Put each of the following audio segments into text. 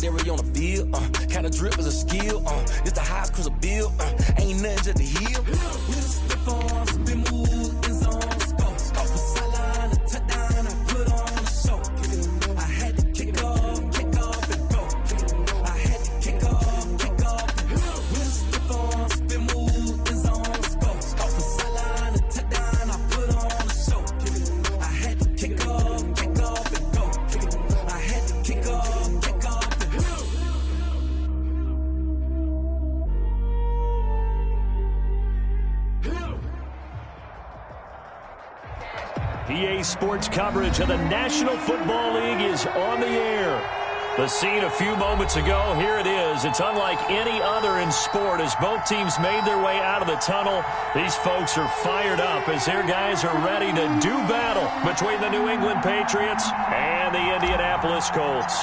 Legendary on the field, kind of drip is a skill, it's the highest cruiser bill, ain't nothing just the heel. We just slip on, spin move, in zone, scope, off the sideline, a touchdown, I put on the show. I had to kick off and go. I had to kick off and go. We just slip on, spin move, in zone, scope, off the sideline, a touchdown, I put on the show. I had to kick off and go. I had to kick off and go. EA Sports coverage of the National Football League is on the air. The scene a few moments ago, here it is. It's unlike any other in sport as both teams made their way out of the tunnel. These folks are fired up as their guys are ready to do battle between the New England Patriots and the Indianapolis Colts.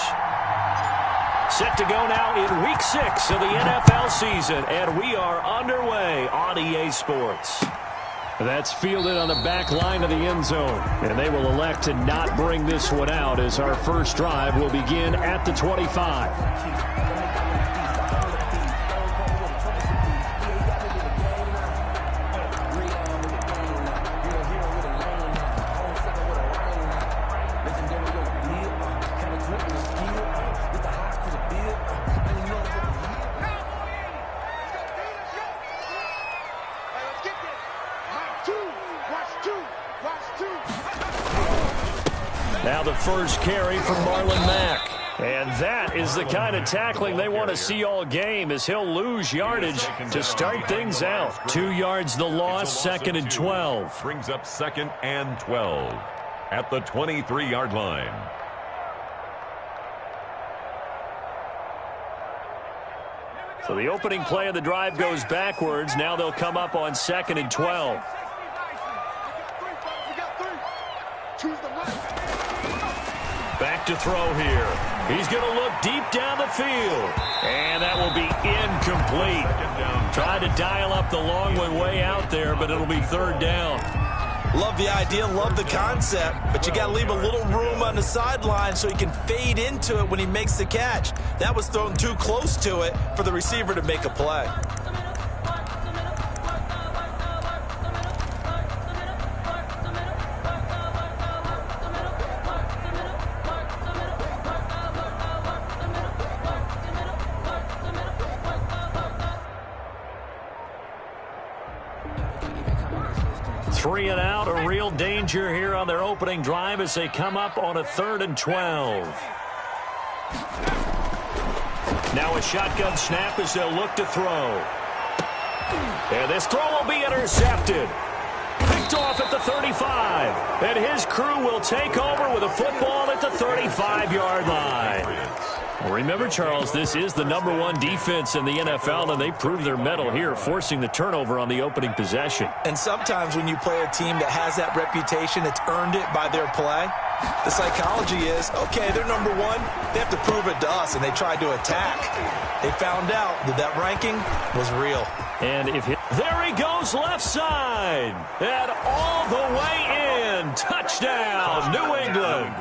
Set to go now in Week 6 of the NFL season, and we are underway on EA Sports. That's fielded on the back line of the end zone, and they will elect to not bring this one out as our first drive will begin at the 25. Now the first carry from Marlon Mack. And that is the kind of tackling they want to see all game as he'll lose yardage to start things out. 2 yards the loss, 2nd and 12. Brings up 2nd and 12 at the 23-yard line. So the opening play of the drive goes backwards. Now they'll come up on 2nd and 12. Back to throw here. He's going to look deep down the field. And that will be incomplete. Tried to dial up the long way out there, but it'll be 3rd down. Love the idea, love the concept, but you got to leave a little room on the sideline so he can fade into it when he makes the catch. That was thrown too close to it for the receiver to make a play. Three and out, a real danger here on their opening drive as they come up on a 3rd and 12. Now a shotgun snap as they'll look to throw. And this throw will be intercepted. Picked off at the 35. And his crew will take over with a football at the 35-yard line. Remember, Charles, this is the #1 defense in the NFL, and they prove their mettle here, forcing the turnover on the opening possession. And sometimes when you play a team that has that reputation, it's earned it by their play. The psychology is, okay, they're #1. They have to prove it to us, and they tried to attack. They found out that that ranking was real. And there he goes left side. And all the way in. Touchdown, New England.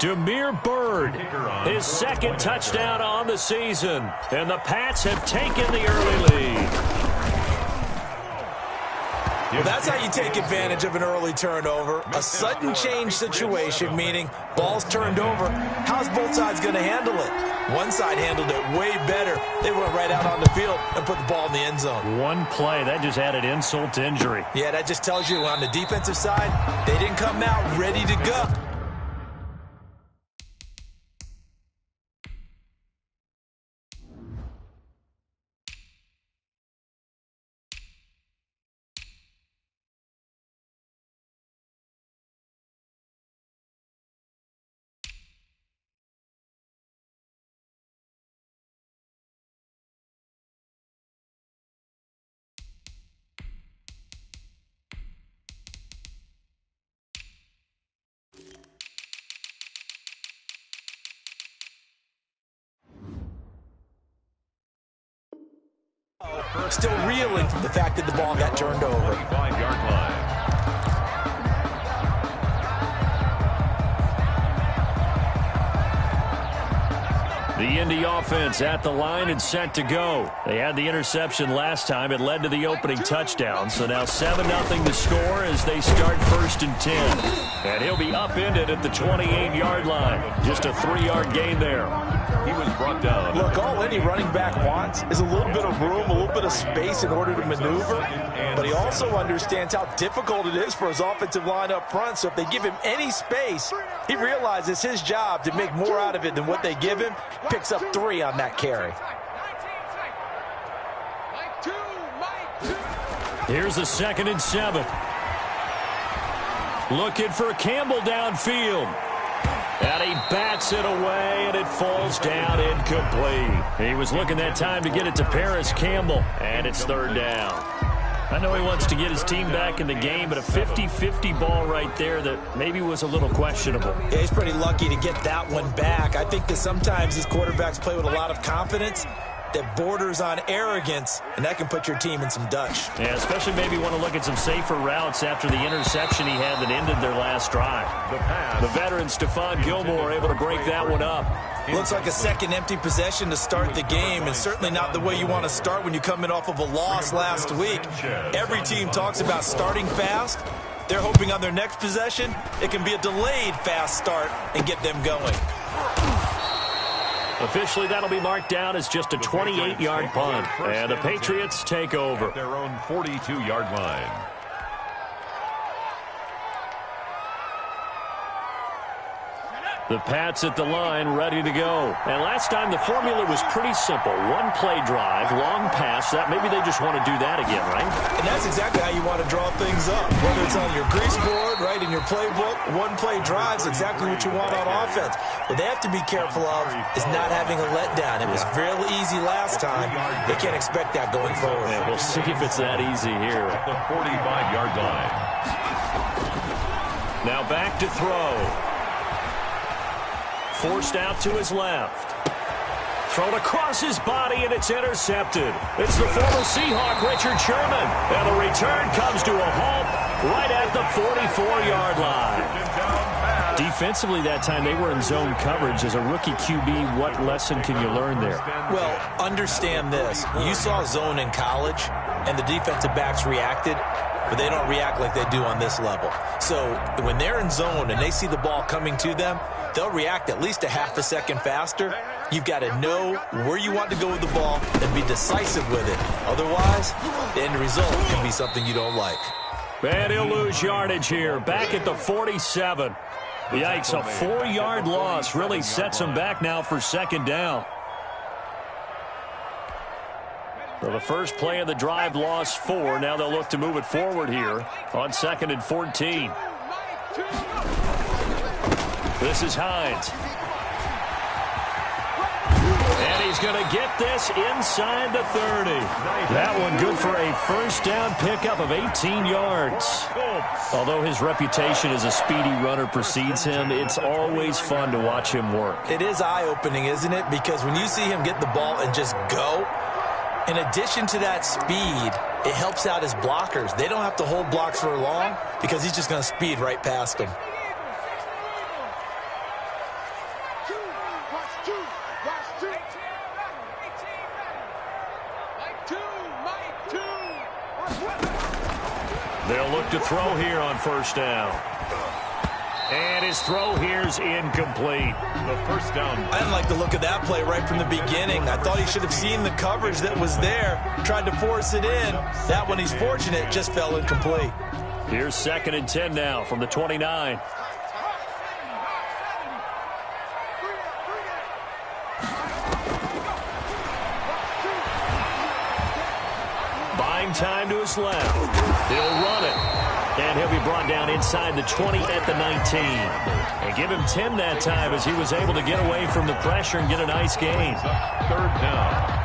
Damiere Byrd, his 2nd touchdown on the season. And the Pats have taken the early lead. Well, that's how you take advantage of an early turnover. A sudden change situation, meaning ball's turned over. How's both sides going to handle it? One side handled it way better. They went right out on the field and put the ball in the end zone. One play, that just added insult to injury. Yeah, that just tells you on the defensive side, they didn't come out ready to go. Still reeling from the fact that the ball got turned over. 5-yard line. The Indy offense at the line and set to go. They had the interception last time. It led to the opening touchdown. So now 7-0 to score as they start 1st and 10. And he'll be upended at the 28-yard line. Just a 3-yard gain there. He was brought down. Look, all any running back wants is a little bit of room, a little bit of space in order to maneuver. But he also understands how difficult it is for his offensive line up front. So if they give him any space, he realizes his job to make more out of it than what they give him. Picks up 3 on that carry. Here's a 2nd and 7. Looking for Campbell downfield. And he bats it away, and it falls down incomplete. He was looking that time to get it to Paris Campbell, and it's 3rd down. I know he wants to get his team back in the game, but a 50-50 ball right there that maybe was a little questionable. Yeah, he's pretty lucky to get that one back. I think that sometimes these quarterbacks play with a lot of confidence that borders on arrogance, and that can put your team in some Dutch. Yeah, especially maybe want to look at some safer routes after the interception he had that ended their last drive. The veteran Stephon Gilmore able to break that one up. Looks like a second empty possession to start the game, and certainly not the way you want to start when you come in off of a loss last week. Every team talks about starting fast. They're hoping on their next possession it can be a delayed fast start and get them going. Officially, that'll be marked down as just a 28-yard punt. And the Patriots take over. At their own 42-yard line. The Pats at the line, ready to go. And last time the formula was pretty simple. One play drive, long pass. That maybe they just want to do that again, right? And that's exactly how you want to draw things up. Whether it's on your grease board, right, in your playbook, one play drive is exactly what you want on offense. What they have to be careful of is not having a letdown. It was fairly easy last time. They can't expect that going forward. Yeah, we'll see if it's that easy here. At the 45-yard line. Now back to throw. Forced out to his left. Thrown across his body, and it's intercepted. It's the former Seahawk, Richard Sherman. And the return comes to a halt right at the 44-yard line. Defensively that time, they were in zone coverage. As a rookie QB, what lesson can you learn there? Well, understand this. You saw zone in college, and the defensive backs reacted, but they don't react like they do on this level. So when they're in zone and they see the ball coming to them, they'll react at least a half a second faster. You've got to know where you want to go with the ball and be decisive with it. Otherwise, the end result can be something you don't like. And he'll lose yardage here. Back at the 47. Yikes, a 4-yard loss really sets him back now for 2nd down. So the first play of the drive lost 4. Now they'll look to move it forward here on 2nd and 14. This is Hines. And he's going to get this inside the 30. That one good for a first down pickup of 18 yards. Although his reputation as a speedy runner precedes him, it's always fun to watch him work. It is eye-opening, isn't it? Because when you see him get the ball and just go, in addition to that speed, it helps out his blockers. They don't have to hold blocks for long because he's just going to speed right past them. They'll look to throw here on 1st down. And his throw here's incomplete. The 1st down. I didn't like the look of that play right from the beginning. I thought he should have seen the coverage that was there, tried to force it in. That one, he's fortunate, just fell incomplete. Here's 2nd and 10 now from the 29. Buying time to his left. He'll run it. And he'll be brought down inside the 20 at the 19. And give him 10 that time as he was able to get away from the pressure and get a nice gain. 3rd down.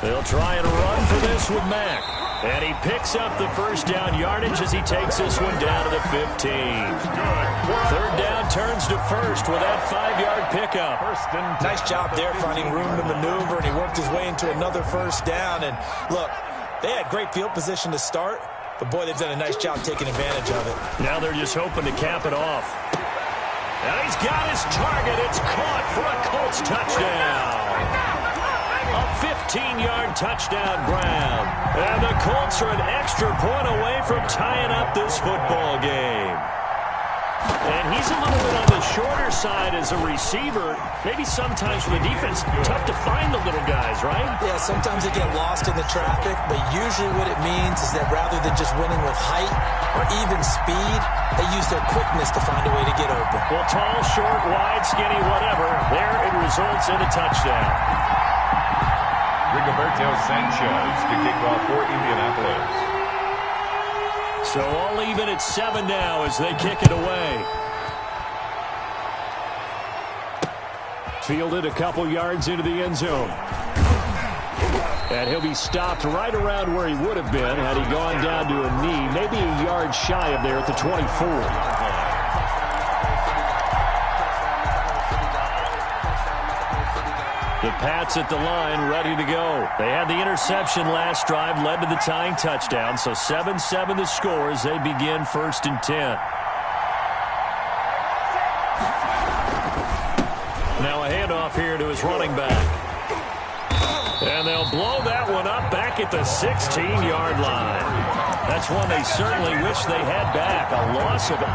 They'll try and run for this with Mack. And he picks up the first down yardage as he takes this one down to the 15. Third down turns to first with that 5-yard pickup. Nice job there finding room to maneuver, and he worked his way into another first down. And look, they had great field position to start, but boy, they've done a nice job taking advantage of it. Now they're just hoping to cap it off. And he's got his target. It's caught for a Colts touchdown. A 15-yard touchdown grab. And the Colts are an extra point away from tying up this football game. And he's a little bit on the shorter side as a receiver. Maybe sometimes for the defense, tough to find the little guys, right? Yeah, sometimes they get lost in the traffic, but usually what it means is that rather than just winning with height or even speed, they use their quickness to find a way to get open. Well, tall, short, wide, skinny, whatever, there it results in a touchdown. Rigoberto Sanchez to kick off for Indianapolis. So all even at 7 now as they kick it away. Fielded a couple yards into the end zone. And he'll be stopped right around where he would have been had he gone down to a knee, maybe a yard shy of there at the 24. The Pats at the line, ready to go. They had the interception last drive, led to the tying touchdown, so 7-7 the score as they begin 1st and 10. Now a handoff here to his running back. And they'll blow that one up back at the 16-yard line. That's one they certainly wish they had back, a loss of 8.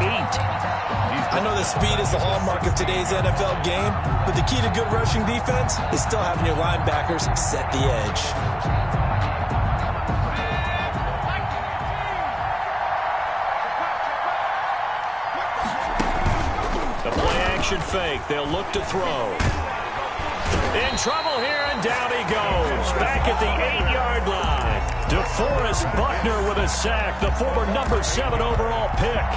I know that speed is the hallmark of today's NFL game, but the key to good rushing defense is still having your linebackers set the edge. The play-action fake. They'll look to throw. In trouble here, and down he goes. Back at the 8-yard line. DeForest Buckner with a sack, the former number 7 overall pick.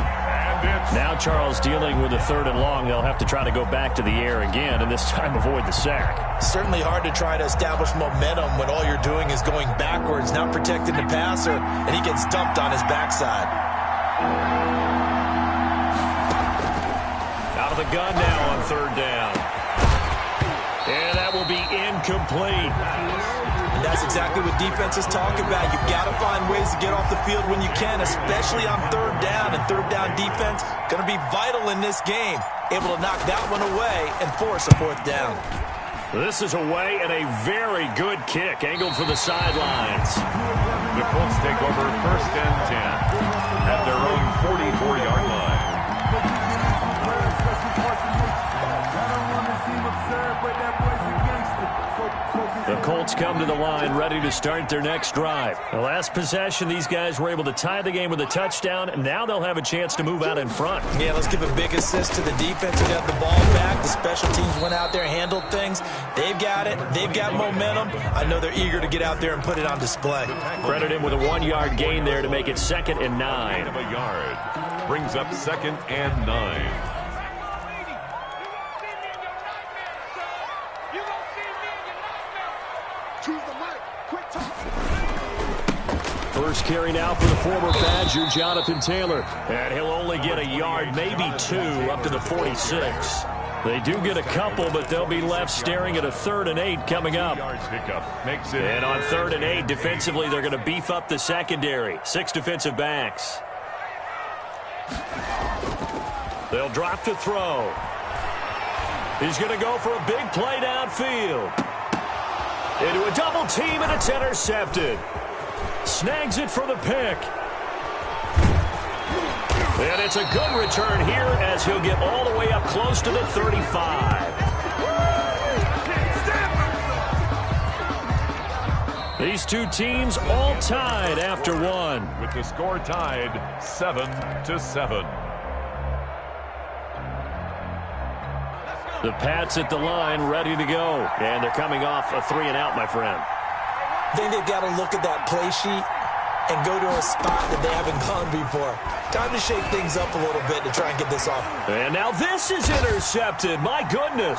Now Charles dealing with a 3rd and long. They'll have to try to go back to the air again, and this time avoid the sack. Certainly hard to try to establish momentum when all you're doing is going backwards, not protecting the passer, and he gets dumped on his backside. Out of the gun now on 3rd down. And that will be incomplete. And that's exactly what defenses talk about. You've got to find ways to get off the field when you can, especially on 3rd down. And 3rd down defense going to be vital in this game. Able to knock that one away and force a 4th down. This is away and a very good kick, angled for the sidelines. The Colts take over 1st and 10 at their own 44-yard line. The Colts come to the line ready to start their next drive. The last possession, these guys were able to tie the game with a touchdown, and now they'll have a chance to move out in front. Yeah, let's give a big assist to the defense who got the ball back. The special teams went out there and handled things. They've got it. They've got momentum. I know they're eager to get out there and put it on display. Credit him with a 1-yard gain there to make it 2nd and 9. Of a yard. Brings up 2nd and 9. First carry now for the former Badger, Jonathan Taylor. And he'll only get a yard, maybe 2, up to the 46. They do get a couple, but they'll be left staring at a 3rd and 8 coming up. And on 3rd and 8, defensively, they're going to beef up the secondary. 6 defensive backs. They'll drop to throw. He's going to go for a big play downfield. Into a double team, and it's intercepted. Snags it for the pick. And it's a good return here as he'll get all the way up close to the 35. These two teams all tied after one. With the score tied 7-7. The Pats at the line ready to go. And they're coming off a 3-and-out, my friend. I think they've got to look at that play sheet and go to a spot that they haven't gone before. Time to shake things up a little bit to try and get this off. And now this is intercepted. My goodness.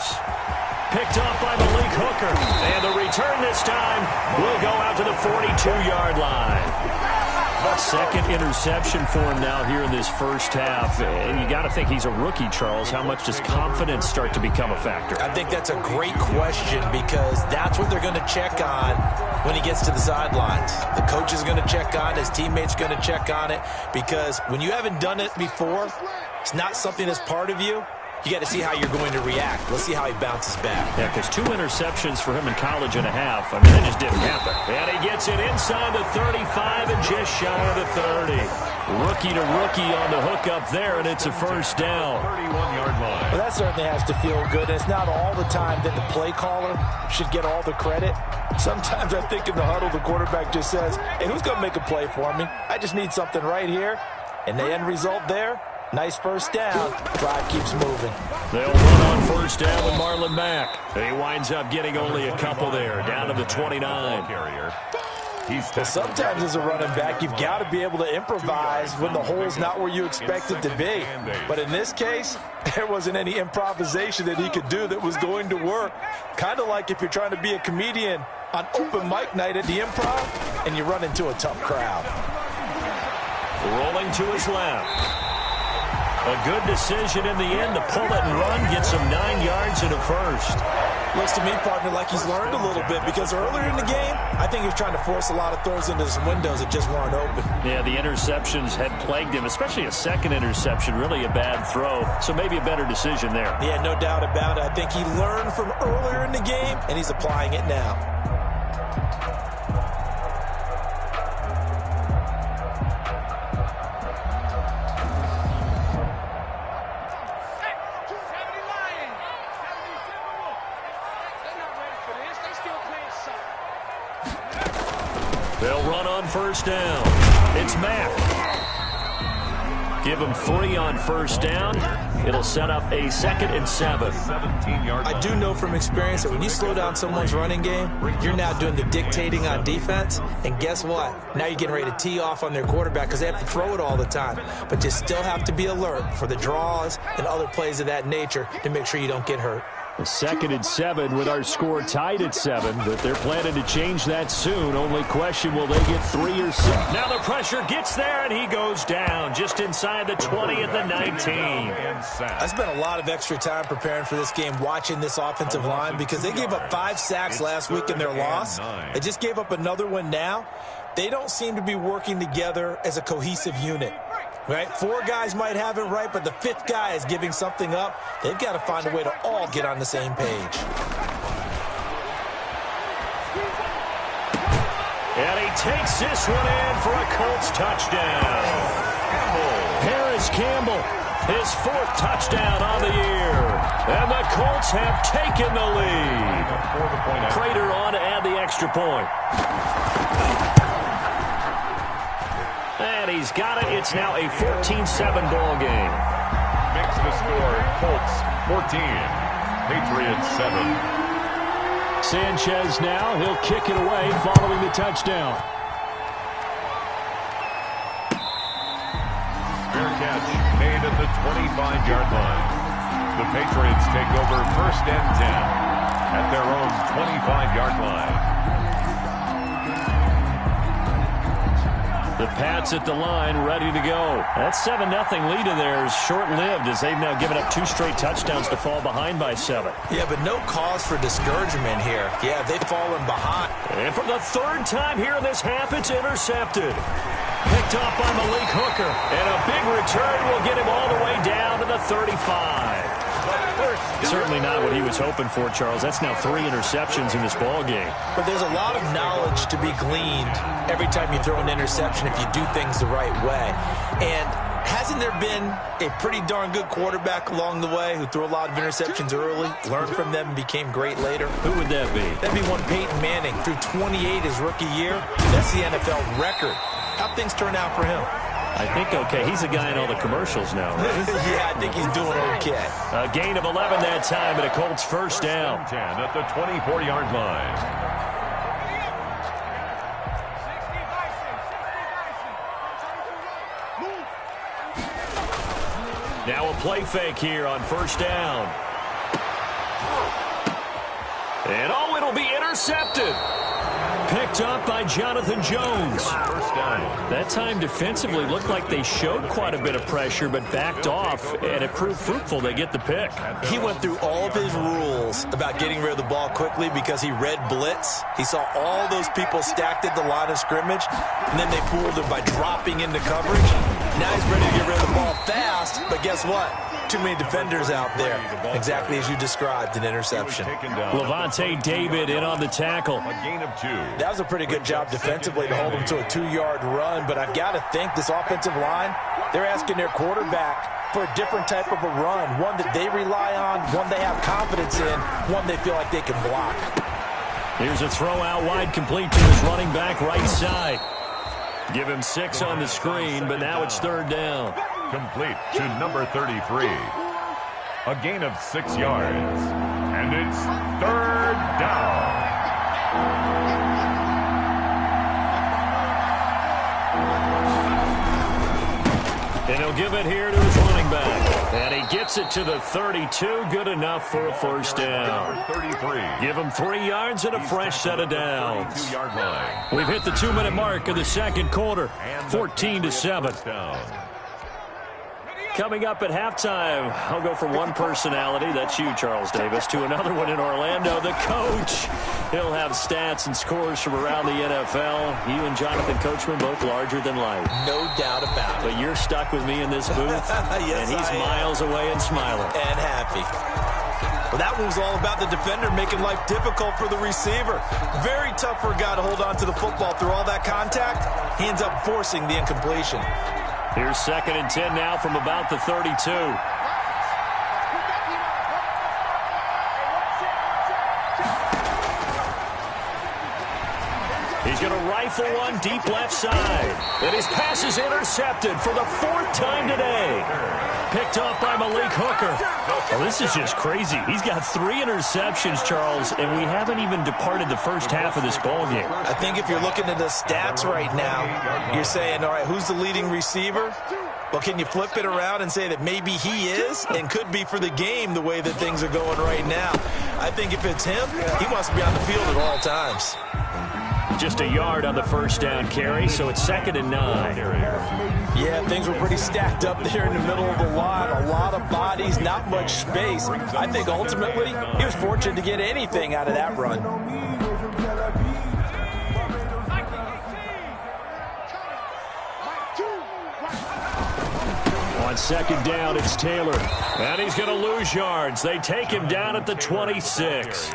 Picked off by Malik Hooker. And the return this time will go 42-yard line. Second interception for him now here in this first half. And you got to think he's a rookie, Charles. How much does confidence start to become a factor? I think that's a great question because that's what they're going to check on when he gets to the sidelines. The coach is going to check on it. His teammates are going to check on it because when you haven't done it before, it's not something that's part of you. You got to see how you're going to react. Let's see how he bounces back. Yeah, because 2 interceptions for him in college and a half. I mean, that just didn't happen. And he gets it inside the 35 and just shy of the 30. Rookie to rookie on the hook up there, and it's a first down. 31-yard line. Well, that certainly has to feel good. It's not all the time that the play caller should get all the credit. Sometimes I think in the huddle, the quarterback just says, hey, who's going to make a play for me? I just need something right here. And the end result there, nice first down. Drive keeps moving. They'll run on first down with Marlon Mack. He winds up getting only a couple there, down to the 29. Well, sometimes as a running back, you've got to be able to improvise when the hole's not where you expect it to be. But in this case, there wasn't any improvisation that he could do that was going to work. Kind of like if you're trying to be a comedian on open mic night at the Improv and you run into a tough crowd. Rolling to his left. A good decision in the end to pull it and run, gets him 9 yards and a first. Looks to me, partner, like he's learned a little bit because earlier in the game, I think he was trying to force a lot of throws into some windows that just weren't open. Yeah, the interceptions had plagued him, especially a second interception, really a bad throw. So maybe a better decision there. Yeah, no doubt about it. I think he learned from earlier in the game, and he's applying it now. They'll run on first down. It's Mack. Give him 3 on first down. It'll set up a 2nd and 7. I do know from experience that when you slow down someone's running game, you're now doing the dictating on defense. And guess what? Now you're getting ready to tee off on their quarterback because they have to throw it all the time. But you still have to be alert for the draws and other plays of that nature to make sure you don't get hurt. A 2nd and 7 with our score tied at 7, but they're planning to change that soon. Only question, will they get 3 or 6? Now the pressure gets there, and he goes down just inside the 20 at the 19. I spent a lot of extra time preparing for this game watching this offensive line because they gave up 5 sacks last week in their loss. They just gave up another one now. They don't seem to be working together as a cohesive unit. Right? 4 guys might have it right, but the 5th guy is giving something up. They've got to find a way to all get on the same page. And he takes this one in for a Colts touchdown. Harris Campbell, his 4th touchdown on the year. And the Colts have taken the lead. Prater on to add the extra point. And he's got it. It's now a 14-7 ball game. Makes the score Colts 14, Patriots 7. Sanchez now. He'll kick it away following the touchdown. Fair catch made at the 25-yard line. The Patriots take over 1st and 10 at their own 25-yard line. The Pats at the line, ready to go. That 7-0 lead of theirs short-lived as they've now given up 2 straight touchdowns to fall behind by 7. Yeah, but no cause for discouragement here. Yeah, they've fallen behind. And for the 3rd time here in this half, it's intercepted. Picked off by Malik Hooker. And a big return will get him all the way down to the 35. Certainly not what he was hoping for, Charles. That's now 3 interceptions in this ball game. But there's a lot of knowledge to be gleaned every time you throw an interception if you do things the right way. And hasn't there been a pretty darn good quarterback along the way who threw a lot of interceptions early, learned from them, and became great later? Who would that be? That'd be one Peyton Manning. Threw 28 his rookie year. That's the NFL record. How'd things turn out for him? I think okay. He's a guy in all the commercials now, right? Yeah, I think he's doing okay. A gain of 11 that time, and a Colts first down. 10 at the 24-yard line. Now a play fake here on first down. And oh, it'll be intercepted. picked up by Jonathan Jones. First down. That time defensively looked like they showed quite a bit of pressure but backed off, and it proved fruitful. They get the pick. He went through all of his rules about getting rid of the ball quickly because he read blitz. He saw all those people stacked at the line of scrimmage, and then they fooled him by dropping into coverage. Now he's ready to get rid of the ball fast, but guess what? Too many defenders out there. Exactly as you described, an interception. Levante David in on the tackle. A gain of 2. That was a pretty good job defensively to hold him to a 2-yard run, but I've got to think this offensive line, they're asking their quarterback for a different type of a run, one that they rely on, one they have confidence in, one they feel like they can block. Here's a throw out wide, complete to his running back right side. Give him 6 on the screen, but now it's third down. Complete to number 33. A gain of 6 yards. And it's third down. And he'll give it here to his running back. And he gets it to the 32. Good enough for a first down. Number 33. Give him 3 yards and a fresh set of downs. 32-yard line. We've hit the 2-minute mark of the second quarter. 14-7. Coming up at halftime, I'll go from one personality, that's you, Charles Davis, to another one in Orlando, the coach. He'll have stats and scores from around the NFL. You and Jonathan Coachman both larger than life. No doubt about it. But you're stuck with me in this booth, yes, and he's miles away and smiling. And happy. Well, that one was all about the defender making life difficult for the receiver. Very tough for a guy to hold on to the football through all that contact. He ends up forcing the incompletion. Here's 2nd and 10 now from about the 32. He's going to rifle one deep left side. And his pass is intercepted for the 4th time today. Picked off by Malik Hooker. Well, this is just crazy. He's got 3 interceptions, Charles, and we haven't even departed the first half of this ballgame. I think if you're looking at the stats right now, you're saying, all right, who's the leading receiver? Well, can you flip it around and say that maybe he is and could be for the game the way that things are going right now? I think if it's him, he wants to be on the field at all times. Just a yard on the first down carry, so it's 2nd and 9. Yeah, things were pretty stacked up there in the middle of the line. A lot of bodies, not much space. I think ultimately he was fortunate to get anything out of that run. On 2nd down, it's Taylor. And he's going to lose yards. They take him down at the 26.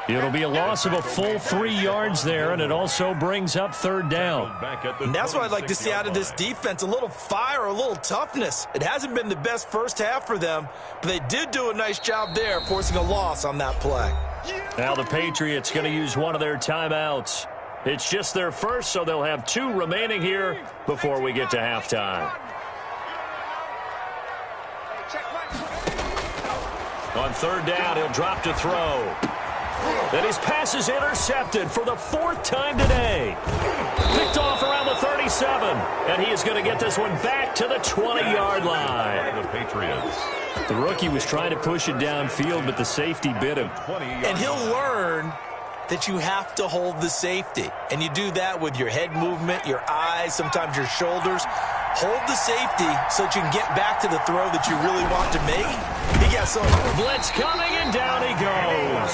It'll be a loss of a full 3 yards there, and it also brings up 3rd down. And that's what I'd like to see out of this defense, a little fire, a little toughness. It hasn't been the best first half for them, but they did do a nice job there, forcing a loss on that play. Now the Patriots going to use one of their timeouts. It's just their first, so they'll have 2 remaining here before we get to halftime. On 3rd down, he'll drop to throw. And his pass is intercepted for the 4th time today. Picked off around the 37. And he is going to get this one back to the 20-yard line. The Patriots. The rookie was trying to push it downfield, but the safety bit him. And he'll learn that you have to hold the safety. And you do that with your head movement, your eyes, sometimes your shoulders. Hold the safety so that you can get back to the throw that you really want to make. He got so blitz coming, and down he goes.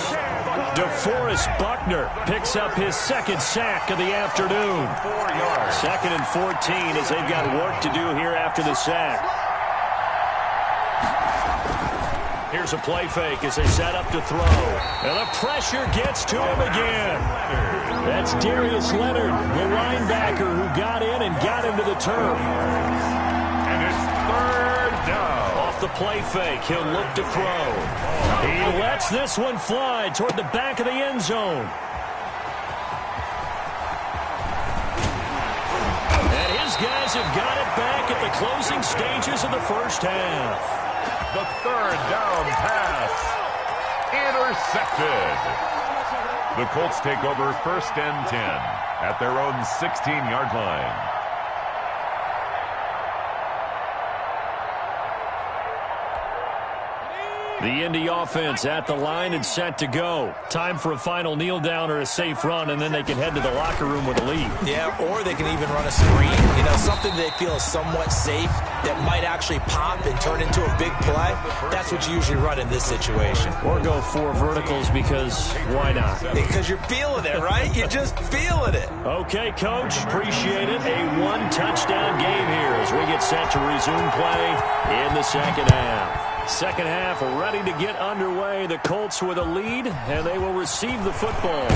DeForest Buckner picks up his 2nd sack of the afternoon. 4 yards. 2nd and 14 as they've got work to do here after the sack. Here's a play fake as they set up to throw. And the pressure gets to him again. That's Darius Leonard, the linebacker who got in and got into the turf. And it's 3rd down. Off the play fake, he'll look to throw. He lets this one fly toward the back of the end zone. And his guys have got it back at the closing stages of the first half. The 3rd down pass. Intercepted. The Colts take over 1st and 10 at their own 16-yard line. The Indy offense at the line and set to go. Time for a final kneel down or a safe run, and then they can head to the locker room with a lead. Yeah, or they can even run a screen. You know, something they feel is somewhat safe that might actually pop and turn into a big play. That's what you usually run in this situation. Or go 4 verticals because why not? Because you're feeling it, right? You're just feeling it. Okay, Coach. Appreciate it. A 1-touchdown game here as we get set to resume play in the second half. Second half ready to get underway. The Colts with a lead, and they will receive the football.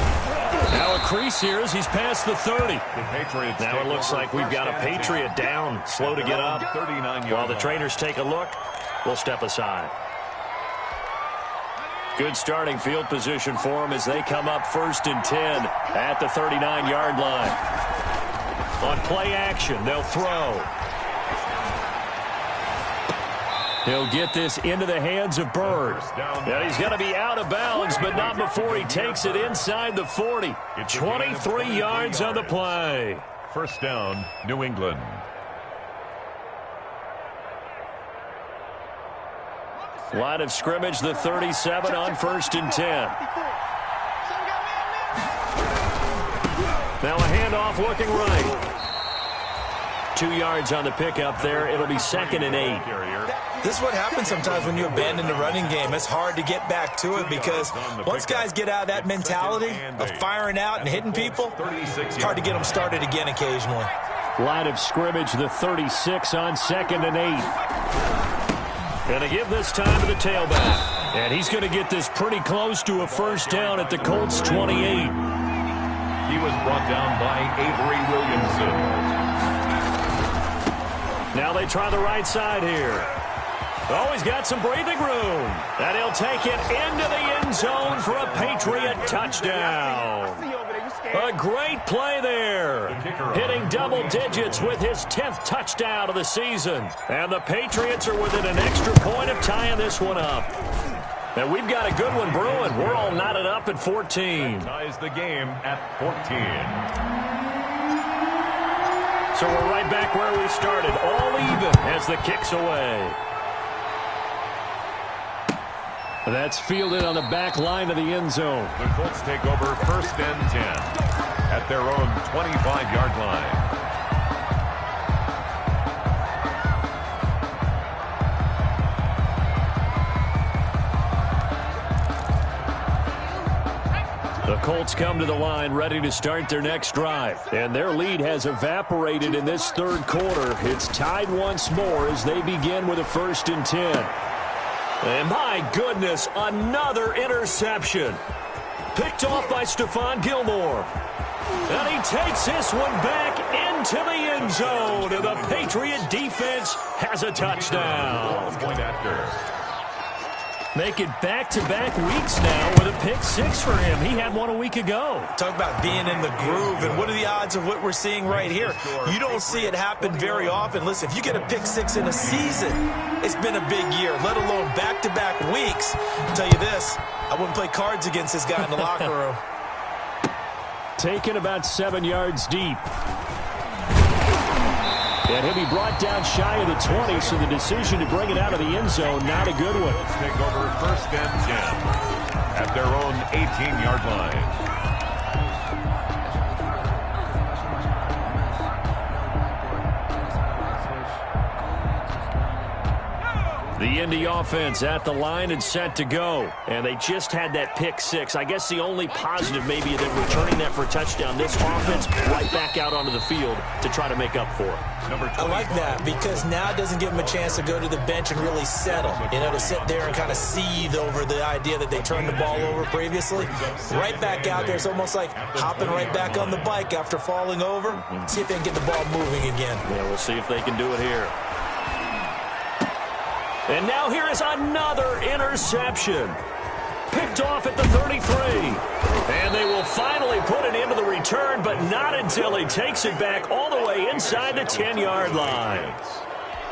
Now a crease here as he's past the 30. Now it looks like we've got a Patriot down, slow to get up. While the trainers take a look, we'll step aside. Good starting field position for them as they come up 1st and 10 at the 39-yard line. On play action, they'll throw. He'll get this into the hands of Bird. Now he's going to be out of bounds, but not before he takes it inside the 40. 23 yards on the play. First down, New England. Line of scrimmage, the 37 on 1st and 10. Now a handoff looking right. 2 yards on the pickup there. It'll be 2nd and 8. This is what happens sometimes when you abandon the running game. It's hard to get back to it because once guys get out of that mentality of firing out and hitting people, it's hard to get them started again occasionally. Line of scrimmage, the 36 on 2nd and 8. And they give this time to the tailback. And he's going to get this pretty close to a first down at the Colts 28. He was brought down by Avery Williamson. Now they try the right side here. Oh, he's got some breathing room. And he'll take it into the end zone for a Patriot touchdown. A great play there. Hitting double digits with his 10th touchdown of the season. And the Patriots are within an extra point of tying this one up. And we've got a good one brewing. We're all knotted up at 14. Ties the game at 14. So we're right back where we started, all even as the kick's away. That's fielded on the back line of the end zone. The Colts take over 1st and 10 at their own 25-yard line. The Colts come to the line ready to start their next drive. And their lead has evaporated in this 3rd quarter. It's tied once more as they begin with a 1st and 10. And my goodness, another interception. Picked off by Stephon Gilmore. And he takes this one back into the end zone. And the Patriot defense has a touchdown. Point after. Make it back-to-back weeks now with a pick 6 for him. He had one a week ago. Talk about being in the groove, and what are the odds of what we're seeing right here? You don't see it happen very often. Listen, if you get a pick 6 in a season, it's been a big year, let alone back-to-back weeks. I'll tell you this, I wouldn't play cards against this guy in the locker room. Taken about 7 yards deep. And he'll be brought down shy of the 20, so the decision to bring it out of the end zone, not a good one. Let's take over 1st and 10 at their own 18-yard line. The Indy offense at the line and set to go. And they just had that pick 6. I guess the only positive maybe of them returning that for a touchdown. This offense right back out onto the field to try to make up for it. I like that because now it doesn't give them a chance to go to the bench and really settle. You know, to sit there and kind of seethe over the idea that they turned the ball over previously. Right back out there. It's almost like hopping right back on the bike after falling over. See if they can get the ball moving again. Yeah, we'll see if they can do it here. And now here is another interception. Picked off at the 33. And they will finally put it into the return, but not until he takes it back all the way inside the 10-yard line.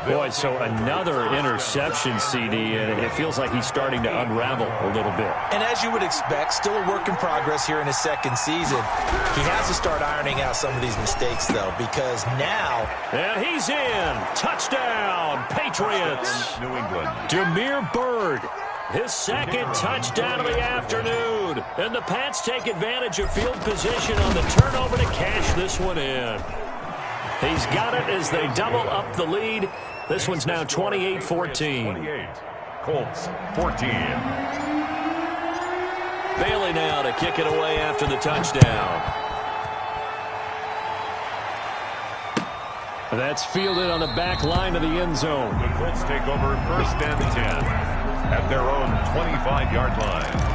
Boy, so another interception, CD, and it feels like he's starting to unravel a little bit. And as you would expect, still a work in progress here in his 2nd season. He has to start ironing out some of these mistakes, though, because now... And he's in. Touchdown, Patriots. New England. Damiere Byrd His second touchdown of the afternoon. And the Pats take advantage of field position on the turnover to cash this one in. He's got it as they double up the lead. This one's now 28-14. 28. Colts 14. Bailey now to kick it away after the touchdown. That's fielded on the back line of the end zone. The Colts take over first and 10 at their own 25-yard line.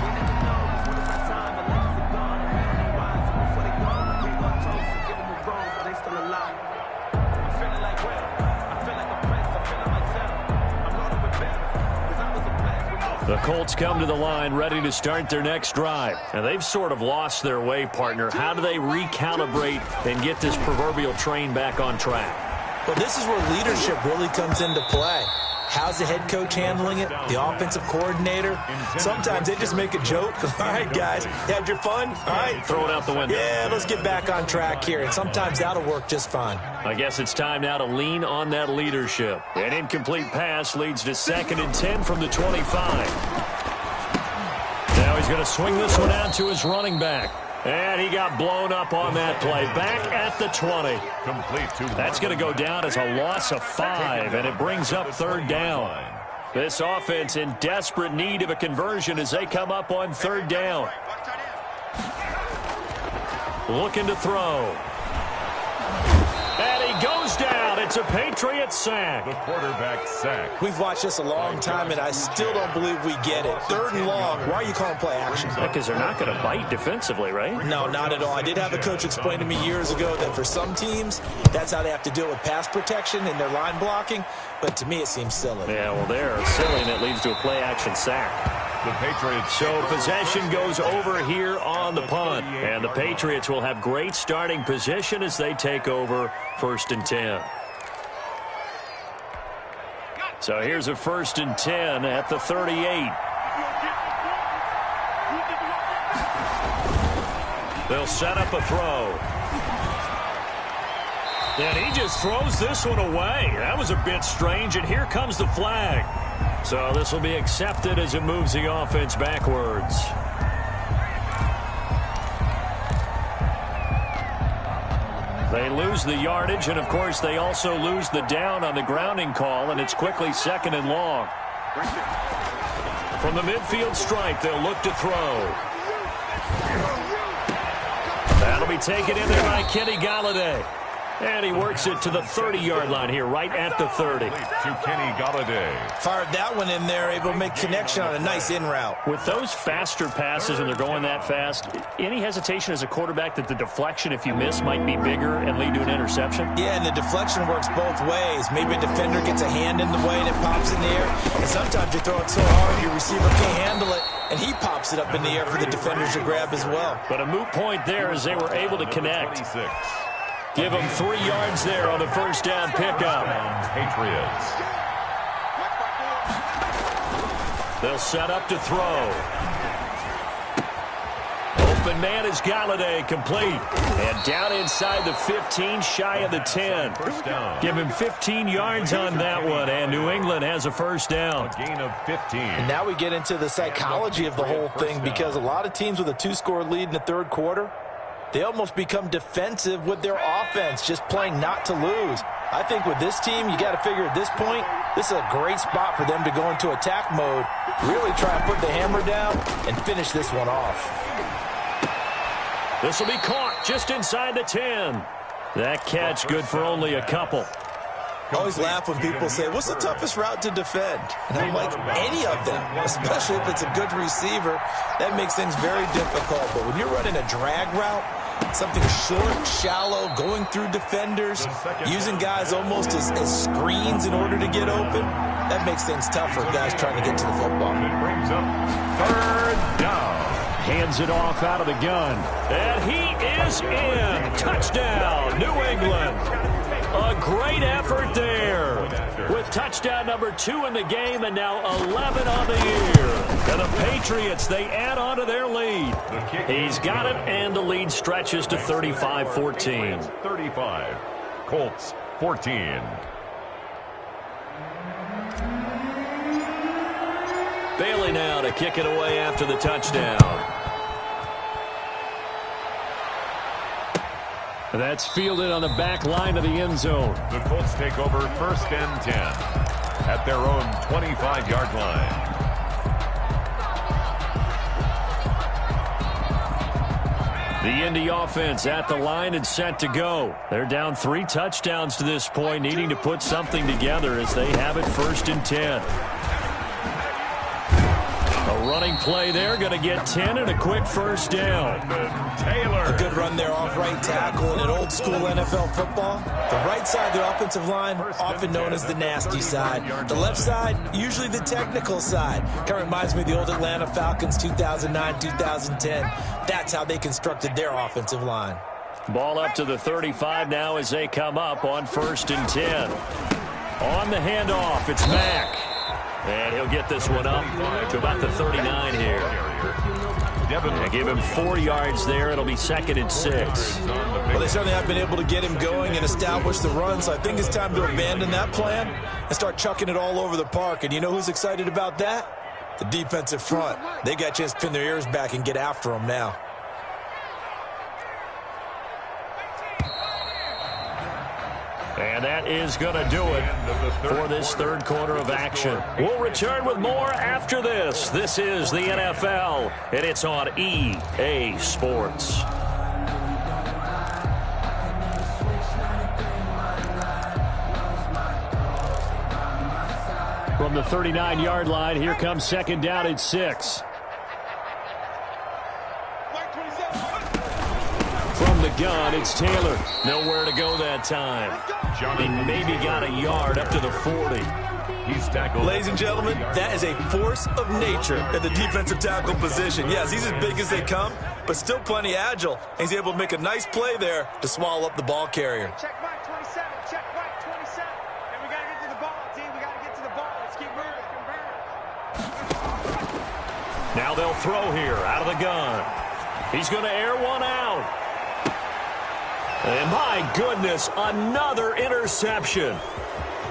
The Colts come to the line ready to start their next drive. And they've sort of lost their way, partner. How do they recalibrate and get this proverbial train back on track? Well, this is where leadership really comes into play. How's the head coach handling it? The offensive coordinator? Sometimes they just make a joke. All right, guys, you had your fun? All right. Throw it out the window. Yeah, let's get back on track here. And sometimes that'll work just fine. I guess it's time now to lean on that leadership. An incomplete pass leads to 2nd and 10 from the 25. Now he's going to swing this one out to his running back. And he got blown up on that play. Back at the 20. Complete to That's going to go down as a loss of 5, and it brings up 3rd down. This offense in desperate need of a conversion as they come up on 3rd down. Looking to throw. And he goes down. It's a Patriots sack. the quarterback sack. We've watched this a long time, and I still don't believe we get it. 3rd and long. Why are you calling play action? Because they're not going to bite defensively, right? No, not at all. I did have a coach explain to me years ago that for some teams, that's how they have to deal with pass protection and their line blocking. But to me, it seems silly. Yeah, well, they're silly, and it leads to a play-action sack. The Patriots. So possession goes over here on the punt. And the Patriots will have great starting position as they take over 1st and 10. So here's a 1st and 10 at the 38. They'll set up a throw. And he just throws this one away. That was a bit strange, and here comes the flag. So this will be accepted as it moves the offense backwards. They lose the yardage, and of course they also lose the down on the grounding call, and it's quickly 2nd and long. From the midfield stripe, they'll look to throw. That'll be taken in there by Kenny Galladay. And he works it to the 30-yard line here, right at the 30. To Kenny Galladay. Fired that one in there, able to make connection on a nice in route. With those faster passes and they're going that fast, any hesitation as a quarterback that the deflection, if you miss, might be bigger and lead to an interception? Yeah, and the deflection works both ways. Maybe a defender gets a hand in the way and it pops in the air. And sometimes you throw it so hard your receiver can't handle it, and he pops it up in the air for the defenders to grab as well. But a moot point there as they were able to connect. 26. Give them 3 yards there on the 1st down pickup. Patriots. They'll set up to throw. Open man is Galladay, complete. And down inside the 15, shy of the 10. First down. Give him 15 yards on that one, and New England has a 1st down. A gain of 15. And now we get into the psychology of the whole thing, because a lot of teams with a 2-score lead in the 3rd quarter, they almost become defensive with their offense, just playing not to lose. I think with this team, you got to figure at this point, this is a great spot for them to go into attack mode, really try and put the hammer down and finish this one off. This will be caught just inside the 10. That catch good for only a couple. I always laugh when people say, what's the toughest route to defend? And I'm like, any of them, especially if it's a good receiver. That makes things very difficult. But when you're running a drag route, something short, shallow, going through defenders, using guys almost as screens in order to get open, that makes things tough for guys trying to get to the football. It brings up 3rd down. Hands it off out of the gun. And he is in. Touchdown, New England. A great effort there. With touchdown number 2 in the game and now 11 on the year. And the Patriots, they add on to their lead. He's got it, and the lead stretches to 35-14. 35. Colts 14. Bailey now to kick it away after the touchdown. That's fielded on the back line of the end zone. The Colts take over 1st and 10 at their own 25-yard line. The Indy offense at the line and set to go. They're down 3 touchdowns to this point, needing to put something together as they have it 1st and 10. A running play there, going to get 10 and a quick first down. Taylor. A good run there off right tackle in an old school NFL football. The right side of the offensive line, often known as the nasty side. The left side, usually the technical side. Kind of reminds me of the old Atlanta Falcons 2009, 2010. That's how they constructed their offensive line. Ball up to the 35 now as they come up on 1st and 10. On the handoff, it's Mack. And he'll get this one up to about the 39 here. They give him 4 yards there. It'll be 2nd and 6. Well, they certainly have been able to get him going and establish the run, so I think it's time to abandon that plan and start chucking it all over the park. And you know who's excited about that? The defensive front. They got a chance to pin their ears back and get after him now. And that is going to do it for this 3rd quarter of action. We'll return with more after this. This is the NFL, and it's on EA Sports. From the 39-yard line, here comes 2nd down and 6. From the gun, it's Taylor. Nowhere to go that time. He maybe got a yard up to the 40. He's tackled. Ladies and gentlemen, that is a force of nature at the defensive tackle position. Yes, he's as big as they come, but still plenty agile. He's able to make a nice play there to swallow up the ball carrier. Check right 27, check right 27. And we got to get to the ball, team. We got to get to the ball. Let's keep moving. Now they'll throw here out of the gun. He's going to air one out. And my goodness, another interception.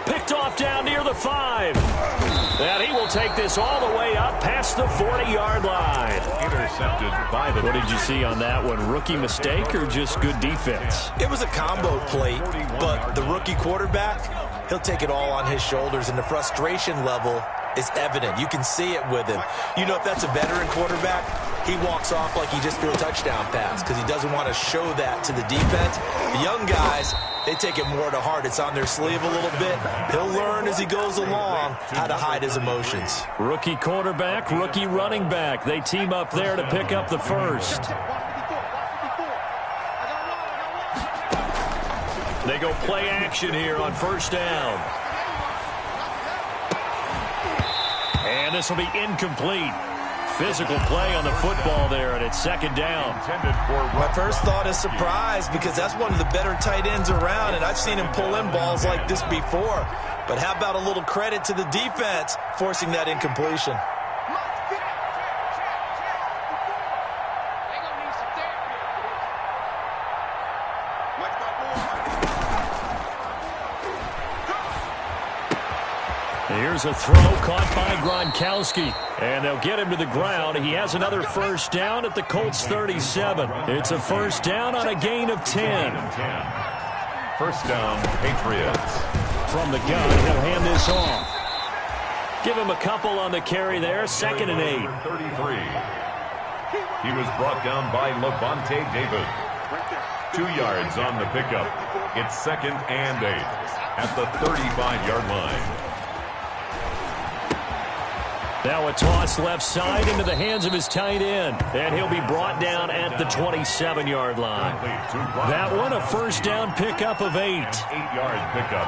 Picked off down near the 5. And he will take this all the way up past the 40-yard line. Intercepted by the... What did you see on that one? Rookie mistake or just good defense? It was a combo play, but the rookie quarterback, he'll take it all on his shoulders, and the frustration level is evident. You can see it with him. You know, if that's a veteran quarterback, he walks off like he just threw a touchdown pass because he doesn't want to show that to the defense. The young guys, they take it more to heart. It's on their sleeve a little bit. He'll learn as he goes along how to hide his emotions. Rookie quarterback, rookie running back. They team up there to pick up the first. They go play action here on 1st down. And this will be incomplete. Physical play on the football there, and it's 2nd down. My first thought is surprise because that's one of the better tight ends around, and I've seen him pull in balls like this before. But how about a little credit to the defense forcing that incompletion? Here's a throw caught by Gronkowski. And they'll get him to the ground. He has another first down at the Colts 37. It's a first down on a gain of 10. First down, Patriots. From the gun, he'll hand this off. Give him a couple on the carry there. 2nd and 8. 33. He was brought down by Levante David. 2 yards on the pickup. It's 2nd and 8 at the 35-yard line. Now a toss left side into the hands of his tight end. And he'll be brought down at the 27-yard line. That one, a first down pickup of 8. 8-yard pickup.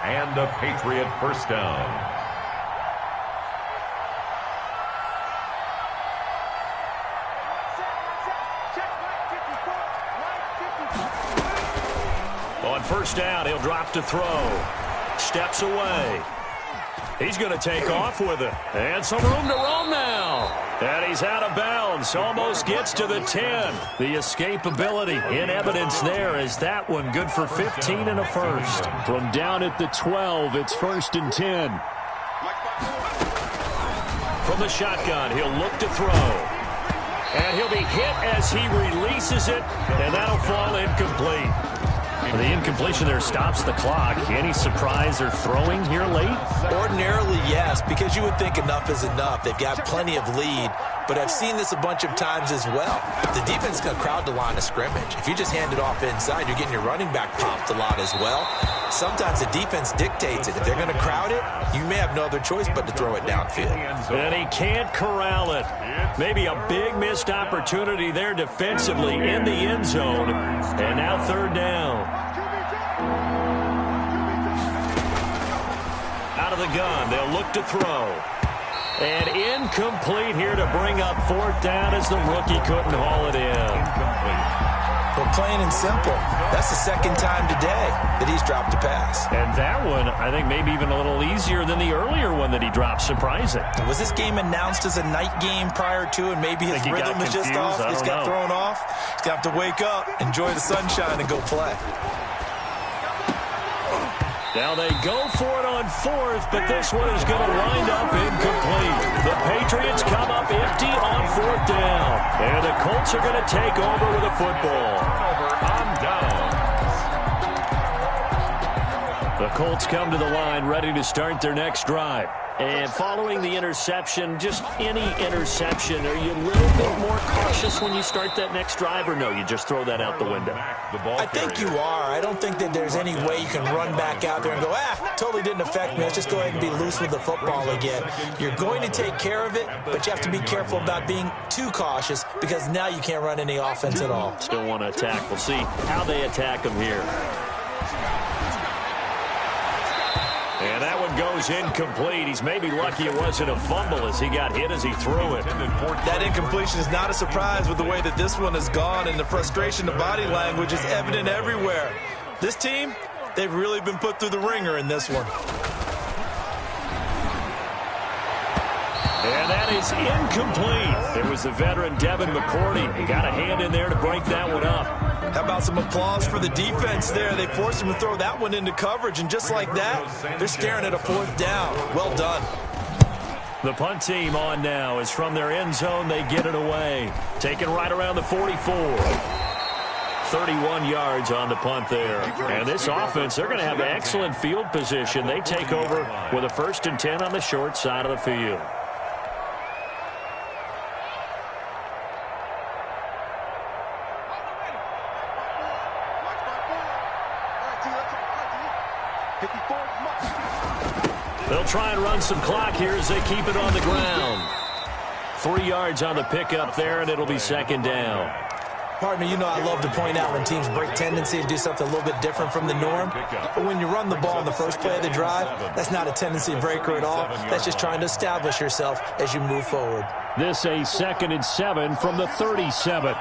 And a Patriot first down. On first down, he'll drop to throw. Steps away. He's going to take off with it. And some room to roam now. And he's out of bounds. Almost gets to the 10. The escapability in evidence there is that one good for 15 and a first. From down at the 12, it's 1st and 10. from the shotgun. He'll look to throw. And he'll be hit as he releases it, and that'll fall incomplete. The incompletion there stops the clock. Any surprise or throwing here late? Ordinarily, yes, because you would think enough is enough. They've got plenty of lead, but I've seen this a bunch of times as well. The defense is going to crowd the line of scrimmage. If you just hand it off inside, you're getting your running back popped a lot as well. Sometimes the defense dictates it. If they're going to crowd it, you may have no other choice but to throw it downfield. And he can't corral it. Maybe a big missed opportunity there defensively in the end zone. And now third down. Out of the gun, they'll look to throw. And incomplete here to bring up fourth down as the rookie couldn't haul it in. Well, plain and simple, that's the second time today that he's dropped a pass. And that one, I think, maybe even a little easier than the earlier one that he dropped. Surprising. Was this game announced as a night game prior to, and maybe his rhythm is just off? He's got thrown off. He's got to wake up, enjoy the sunshine, and go play. Now they go for it on fourth, but this one is going to wind up incomplete. The Patriots come up empty on fourth down. And the Colts are going to take over with a football. On down. The Colts come to the line ready to start their next drive. And following the interception, just any interception, are you a little bit more cautious when you start that next drive, or no, you just throw that out the window? I think you are. I don't think that there's any way you can run back out there and go, totally didn't affect me. Let's just go ahead and be loose with the football again. You're going to take care of it, but you have to be careful about being too cautious because now you can't run any offense at all. Still want to attack. We'll see how they attack them here. And that one goes incomplete. He's maybe lucky it wasn't a fumble as he got hit as he threw it. That incompletion is not a surprise with the way that this one has gone, and the frustration, the body language is evident everywhere. This team, they've really been put through the ringer in this one. And that is incomplete. It was the veteran Devin McCourty. He got a hand in there to break that one up. How about some applause for the defense there? They forced him to throw that one into coverage, and just like that, they're staring at a fourth down. Well done. The punt team on now is from their end zone. They get it away. Taken right around the 44. 31 yards on the punt there. And this offense, they're going to have excellent field position. They take over with a 1st and 10 on the short side of the field. They'll try and run some clock here as they keep it on the ground. 3 yards on the pickup there, and it'll be second down. Pardon me, you know I love to point out when teams break tendency and do something a little bit different from the norm. But when you run the ball in the first play of the drive, that's not a tendency breaker at all. That's just trying to establish yourself as you move forward. This a 2nd and 7 from the 37.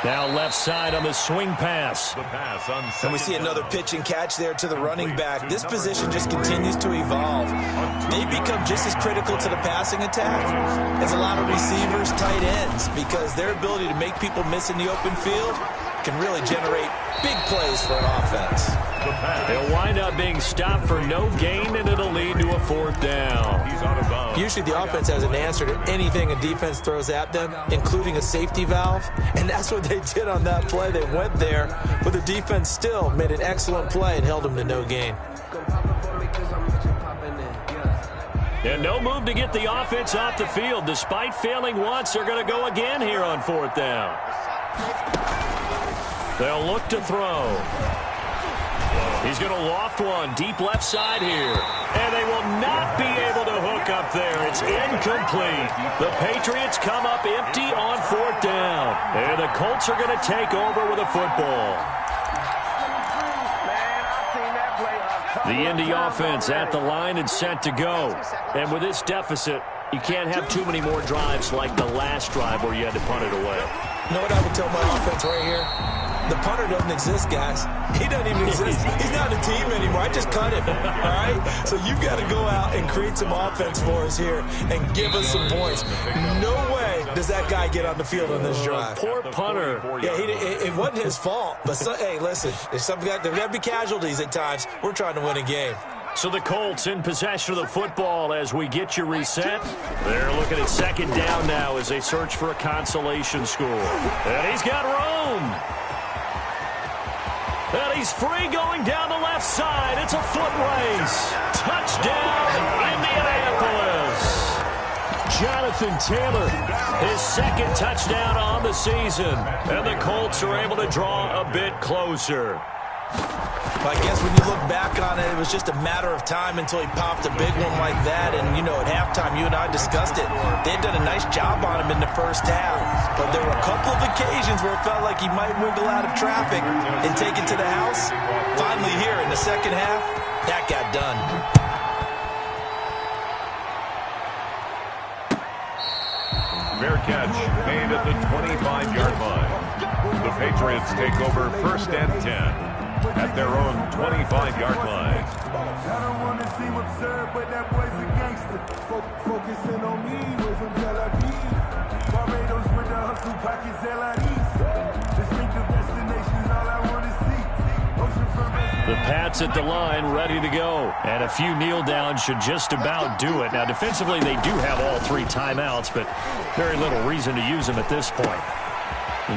Now left side on the swing pass. And we see another pitch and catch there to the running back. This position just continues to evolve. They become just as critical to the passing attack as a lot of receivers, tight ends, because their ability to make people miss in the open field can really generate big plays for an offense. They'll wind up being stopped for no gain, and it'll lead to a fourth down. Usually the offense has an answer to anything a defense throws at them, including a safety valve, and that's what they did on that play. They went there, but the defense still made an excellent play and held them to no gain. And no move to get the offense off the field. Despite failing once, they're going to go again here on fourth down. They'll look to throw. He's going to loft one deep left side here. And they will not be able to hook up there. It's incomplete. The Patriots come up empty on fourth down. And the Colts are going to take over with a football. The Indy offense at the line and set to go. And with this deficit, you can't have too many more drives like the last drive where you had to punt it away. You know what I would tell my offense right here? The punter doesn't exist, guys. He doesn't even exist. He's not a team anymore. I just cut him, all right? So you've got to go out and create some offense for us here and give us some points. No way does that guy get on the field on this drive? Poor punter. Yeah, it wasn't his fault. But, hey, listen, there's got to be casualties at times. We're trying to win a game. So the Colts in possession of the football as we get you reset. They're looking at second down now as they search for a consolation score. And he's got room. And he's free going down the left side. It's a foot race. Touchdown, Indianapolis. Jonathan Taylor, his second touchdown on the season. And the Colts are able to draw a bit closer. I guess when you look back on it, it was just a matter of time until he popped a big one like that. And, you know, at halftime, you and I discussed it. They had done a nice job on him in the first half. But there were a couple of occasions where it felt like he might wiggle out of traffic and take it to the house. Finally here in the second half, that got done. Fair catch made at the 25-yard line. The Patriots take over 1st and 10. At their own 25-yard line. I don't want to seem absurd, but that boy's a gangster. Focusing on me, we're from Tel Aviv. Barbados with the hustle pockets, LIDs. Distinctive destinations, all I want to see. The Pats at the line, ready to go. And a few kneel downs should just about do it. Now, defensively, they do have all 3 timeouts, but very little reason to use them at this point.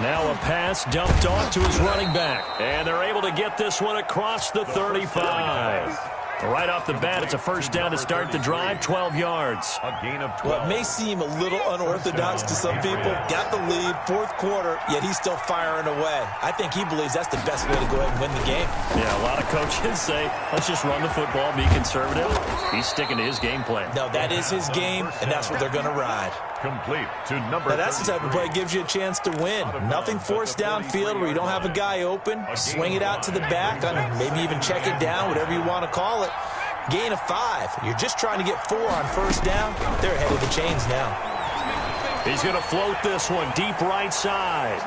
Now a pass dumped off to his running back. And they're able to get this one across the 35. Right off the bat, it's a first down to start the drive, 12 yards. A gain of 12. Well, it may seem a little unorthodox to some people. Got the lead, 4th quarter, yet he's still firing away. I think he believes that's the best way to go ahead and win the game. Yeah, a lot of coaches say, let's just run the football, be conservative. He's sticking to his game plan. No, that is his game, and that's what they're going to ride. Complete to number. Now, that's the type of play that gives you a chance to win. Nothing forced downfield where you don't have a guy open. Swing it out to the back, maybe even check it down, whatever you want to call it. Gain of 5. You're just trying to get 4 on first down. They're ahead of the chains now. He's going to float this one deep right side.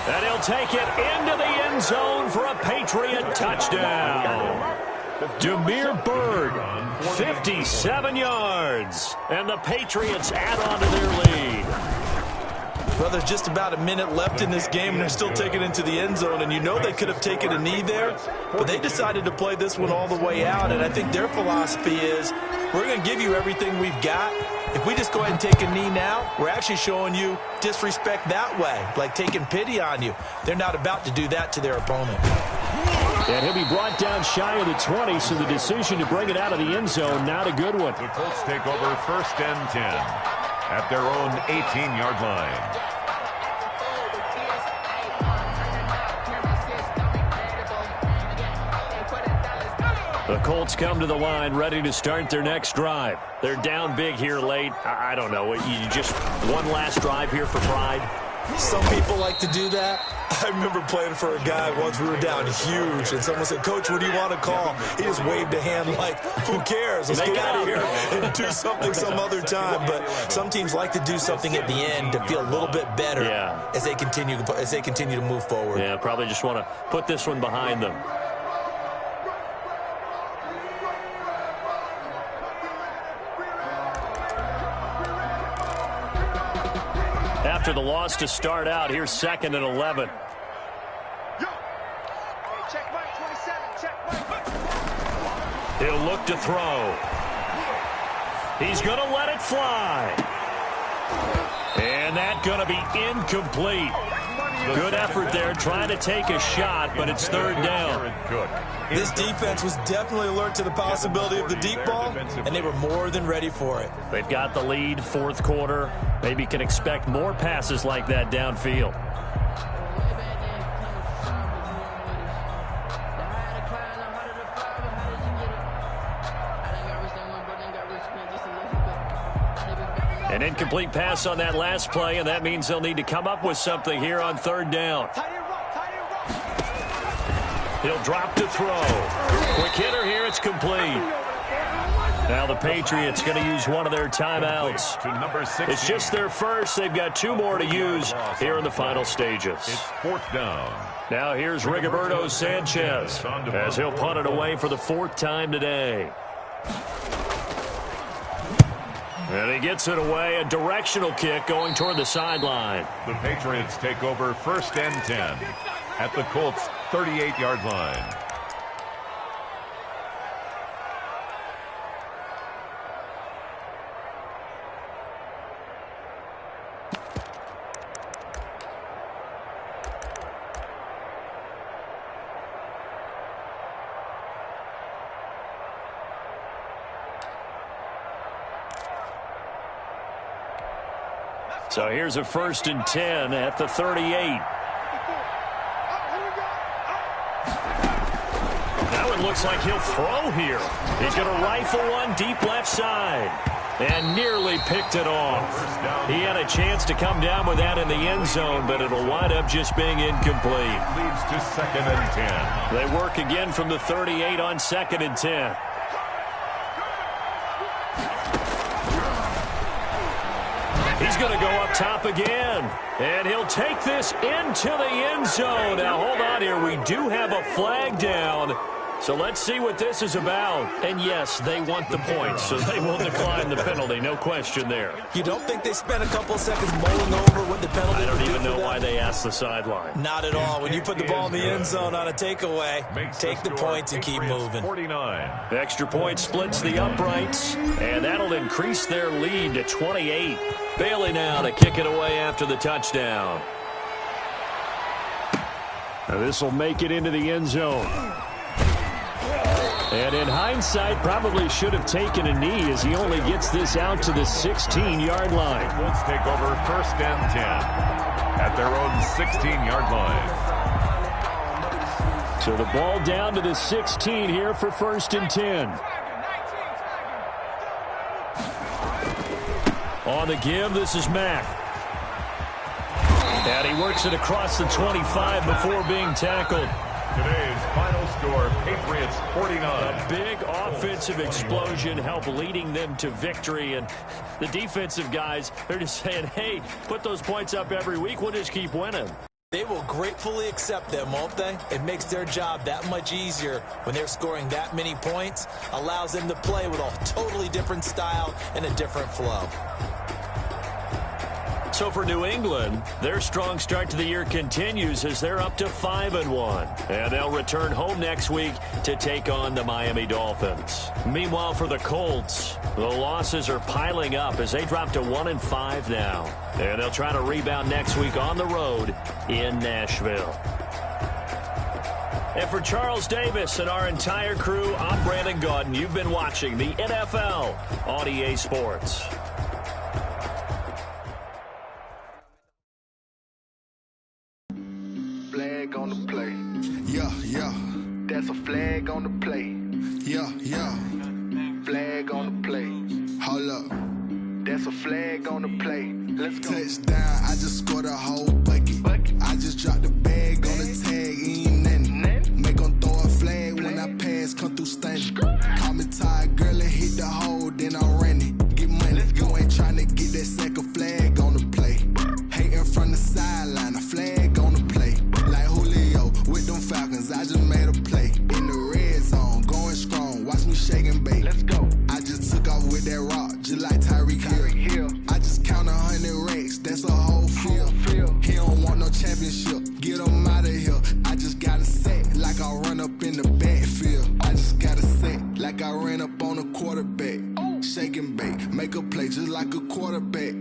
And he'll take it into the end zone for a Patriot touchdown. Demir Bird, 57 yards. And the Patriots add on to their lead. Well, there's just about a minute left in this game, and they're still taking it into the end zone. And you know they could have taken a knee there, but they decided to play this one all the way out. And I think their philosophy is, we're going to give you everything we've got. If we just go ahead and take a knee now, we're actually showing you disrespect that way, like taking pity on you. They're not about to do that to their opponent. And he'll be brought down shy of the 20, so the decision to bring it out of the end zone, not a good one. The Colts take over 1st and 10 at their own 18-yard line. The Colts come to the line ready to start their next drive. They're down big here late. I don't know. You just one last drive here for pride? Some people like to do that. I remember playing for a guy once. We were down huge, and someone said, "Coach, what do you want to call?" He just waved a hand like, who cares? Let's get out of here and do something some other time. But some teams like to do something at the end to feel a little bit better as they continue to move forward. Yeah, probably just want to put this one behind them. After the loss to start out, here's 2nd and 11. He'll look to throw. He's going to let it fly. And that's going to be incomplete. Good effort there, trying to take a shot, but it's 3rd down. This defense was definitely alert to the possibility of the deep ball, and they were more than ready for it. They've got the lead, 4th quarter. Maybe can expect more passes like that downfield. An incomplete pass on that last play, and that means they'll need to come up with something here on 3rd down. He'll drop to throw. Quick hitter here, it's complete. Now the Patriots going to use one of their timeouts. It's just their first. They've got 2 more to use here in the final stages. It's 4th down. Now here's Rigoberto Sanchez as he'll punt it away for the 4th time today. And he gets it away, a directional kick going toward the sideline. The Patriots take over 1st and 10 at the Colts' 38-yard line. So here's a 1st and 10 at the 38. Now it looks like he'll throw here. He's going to rifle one deep left side. And nearly picked it off. He had a chance to come down with that in the end zone, but it'll wind up just being incomplete. Leads to 2nd and 10. They work again from the 38 on 2nd and 10. He's going to go up top again. And he'll take this into the end zone. Now, hold on here. We do have a flag down. So let's see what this is about. And, yes, they want the points, so they will decline the penalty. No question there. You don't think they spent a couple of seconds mulling over what the penalty I don't would even do know for why them? they asked the sideline. Not at all. When you put the ball in the end zone on a takeaway, take the points and keep moving. 49. The extra point splits the uprights, and that'll increase their lead to 28. Bailey now to kick it away after the touchdown. Now this will make it into the end zone. And in hindsight, probably should have taken a knee as he only gets this out to the 16-yard line. Colts take over 1st and 10 at their own 16-yard line. So the ball down to the 16 here for 1st and 10. On the give, this is Mack. And he works it across the 25 before being tackled. Today's final score, Patriots 49. A big offensive explosion helped leading them to victory. And the defensive guys, they're just saying, hey, put those points up every week. We'll just keep winning. They will gratefully accept them, won't they? It makes their job that much easier when they're scoring that many points. Allows them to play with a totally different style and a different flow. So for New England, their strong start to the year continues as they're up to 5-1. And they'll return home next week to take on the Miami Dolphins. Meanwhile, for the Colts, the losses are piling up as they drop to 1-5 now. And they'll try to rebound next week on the road in Nashville. And for Charles Davis and our entire crew, I'm Brandon Gaudin. You've been watching the NFL on EA Sports. Flag on the play. Yeah, yeah. That's a flag on the play. Yeah, yeah. Flag on the play. Hold up. That's a flag on the play. Let's go. Touchdown, I just scored a whole bucket. I just dropped the bag on the tag, ain't nothing. Make them throw a flag when I pass, come through stunning. Call me tired, girl, and hit the hole, then I'm running. Get money, you ain't trying to get that second flag on the play. Hating from the sideline, a flag on the play. Like Julio with them Falcons, I just made a play. In the red zone, going strong, watch me shake and bake. Let's go. I just took off with that rock, just like Tyreek Hill. I just count 100 racks, that's a whole field. He don't want no championship, get him out of here. I just got a set, like I run up in the backfield. I just got a set, like I ran up on a quarterback. Shake and bake, make a play just like a quarterback.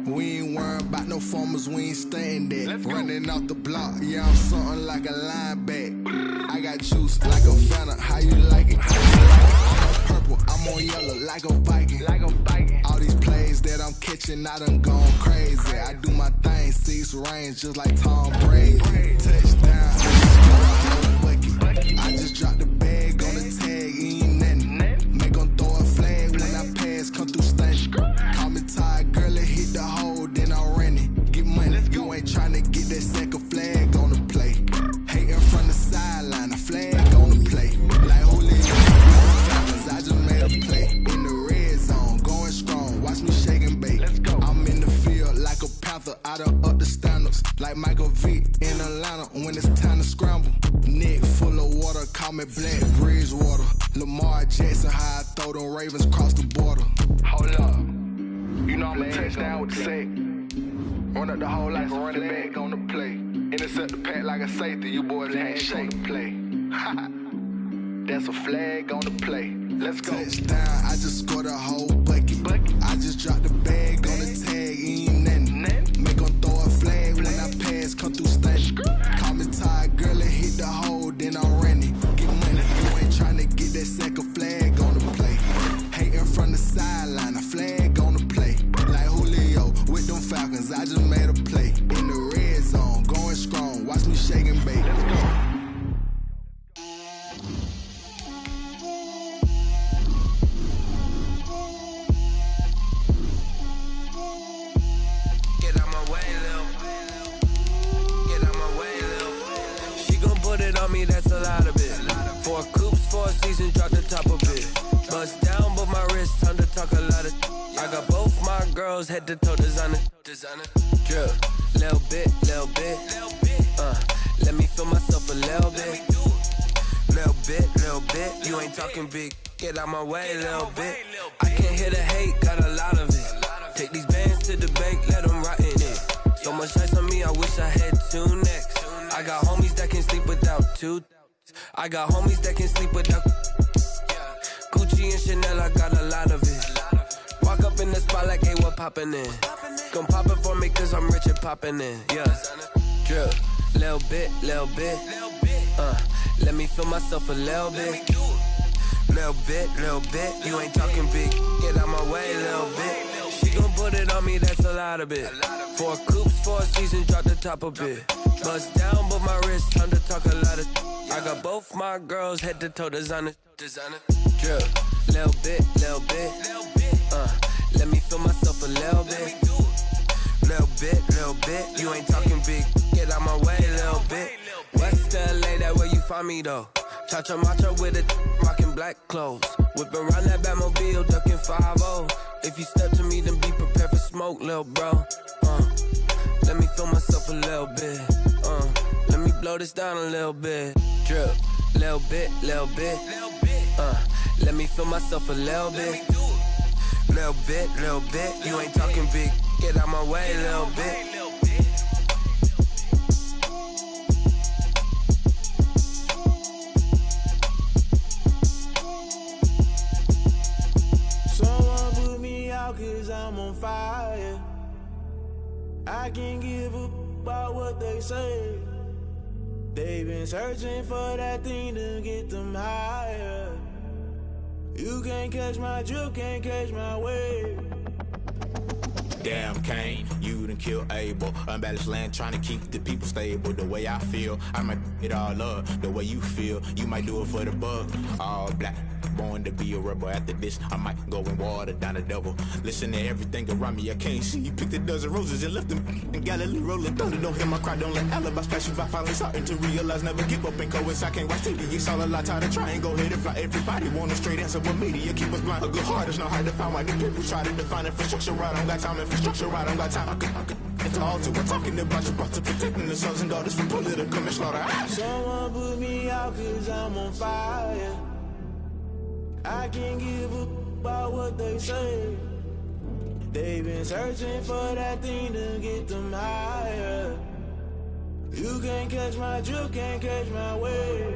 We ain't worrying about no formers, we ain't staying there. Running off the block, yeah, I'm something like a linebacker. I got juice like a Fanta, how you like it? I'm purple, I'm on yellow like a Viking. All these plays that I'm catching, I done gone crazy. I do my thing, 6 range just like Tom Brady. Touchdown, I just dropped the bag on the tag, ain't nothing. Make them throw a flag when I pass, come through stunning. Call me tired, girl, and hit the hole, then I'm running. Get money, you ain't trying to get that second flag on the play. Hating from the sideline, a flag on the play. Like Julio, I just made a play. In the red zone, going strong, watch me shake and bake. I'm in the field like a panther, out of up the standards. Like Michael Vick in Atlanta when it's time to scramble. Neck full of water, call me Black Bridgewater. Lamar Jackson, how I throw them Ravens across the border. Hold up. You know I'm a touchdown with the sack. Run up the hole like a running back on the play. Intercept the pack like a safety. You boys ain't shake the play. That's a flag on the play. Let's go. Touchdown, I just scored a whole bucket. I just dropped the bag on the tag, ain't nothing. Make 'em throw a flag when I pass, come through stunning. Call me tired, girl, and hit the hole, then I'm running. Get money, you ain't tryna get that second flag on the play. Hating from the sideline, a flag on the play. Like Julio with them Falcons, I just made a play. In the red zone, going strong, watch me shake and bake. Let's go. That's a lot of it. 4 coops, 4 seasons, drop the top of it. Bust down, but my wrist, time to talk a lot of. I got both my girls head to toe designer. Drip, little bit. Let me feel myself a little bit. Little bit. You ain't talking big. Get out my way, little bit. I can't hear the hate, got a lot of it. Take these bands to the bank, let them rot in it. So much ice on me, I wish I had 2 necks. I got homies that can sleep without 2. I got homies that can sleep without Gucci and Chanel, I got a lot of it. Walk up in the spot like, hey, what poppin' in? Gon' pop it for me cause I'm rich and poppin' in. Yeah, drip, little bit. Let me feel myself a little bit. Little bit. You ain't talking big. Get out my way, little bit. She gon' put it on me, that's a lot of it. 4 coops, 4 seasons, drop the top a bit. Bust down, but my wrist, time to talk a lot of. I got both my girls head to toe designer. Drip, little bit. Let me feel myself a little bit. Little bit. You ain't talking big. Get out my way, little bit. West LA, that where you find me though. Cha-cha matcha with a rockin' black clothes. Whippin' around that Batmobile, duckin' 5-0. If you step to me, then be prepared for smoke, lil' bro. Let me feel myself a little bit. Let me blow this down a little bit. Drip, little bit. Let me feel myself a little bit. Little bit. You ain't talking big. Get out my way, little bit. Someone put me out cause I'm on fire. I can't give up about what they say. They've been searching for that thing to get them higher. You can't catch my drift, can't catch my wave. Damn Kane, you done killed Abel. Unbalanced land, trying to keep the people stable. The way I feel, I might it all up. The way you feel, you might do it for the bug. All black, born to be a rebel. After this, I might go and water down the devil. Listen to everything around me, I can't see. You picked a dozen roses and left them in Galilee rolling thunder. Don't hear my cry, don't let alibis pass you. I finally starting to realize, never give up and coincide. Can't watch TV, it's all a lot. Tired of trying, go ahead and fly. Everybody want a straight answer, but media keep us blind. A good heart is not hard to find. Why the people try to define infrastructure right? I don't got time, infrastructure right, I don't got time. I could into all to we're talking about you, brought to protecting the sons and daughters from political manslaughter. Someone put me out cause I'm on fire. I can't give up about what they say. They've been searching for that thing to get them higher. You can't catch my drift, can't catch my wave.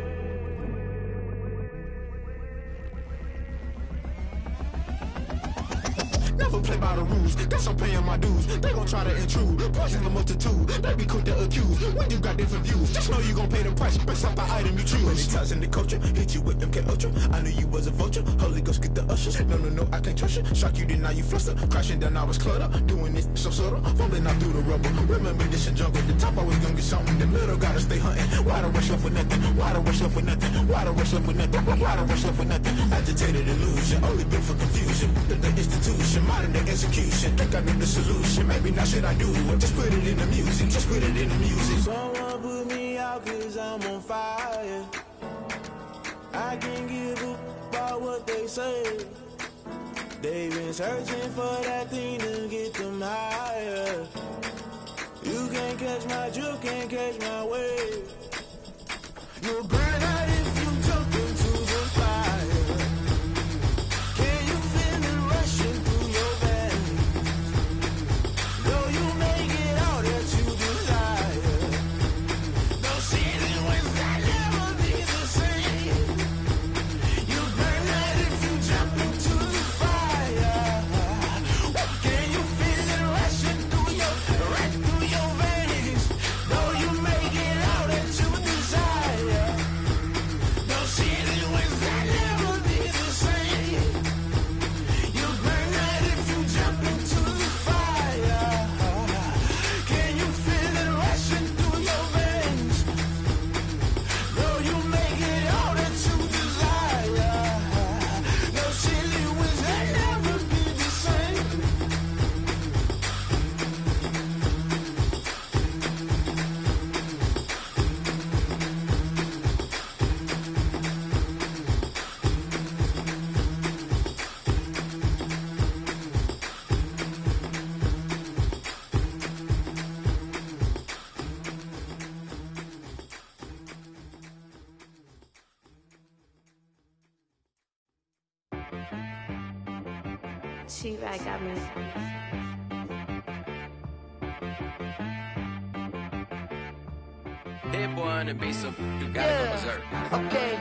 Never play by the rules, guess I'm paying my dues. They gon' try to intrude, poison the multitude. They be quick to accuse, when you got different views. Just know you gon' pay the price, based off the item you choose. Many times in the culture, hit you with them K-Ultra. I knew you was a vulture, Holy Ghost get the ushers. No, I can't trust you. Shock you, then now you fluster. Crashing down, I was cluttered. Doing this so subtle, fumbling out through the rubble. Remember this in jungle, the top always gonna get something. The middle gotta stay hunting. Why the rush left with nothing? Why the rush left with nothing? Why the rush left with nothing? Why the rush left with nothing? Agitated illusion, only built for confusion. The institution, modern day execution. Think I know the solution, maybe now should I do it? Just put it in the music, just put it in the music. Someone put me out cause I'm on fire. I can't give up about what they say. They've been searching for that thing to get them higher. You can't catch my drift, can't catch my wave. You'll burn out if you jump into the fire. Can you feel it rushing through your veins? She-Rag got me. Hit one and be some. You gotta go berserk. Okay.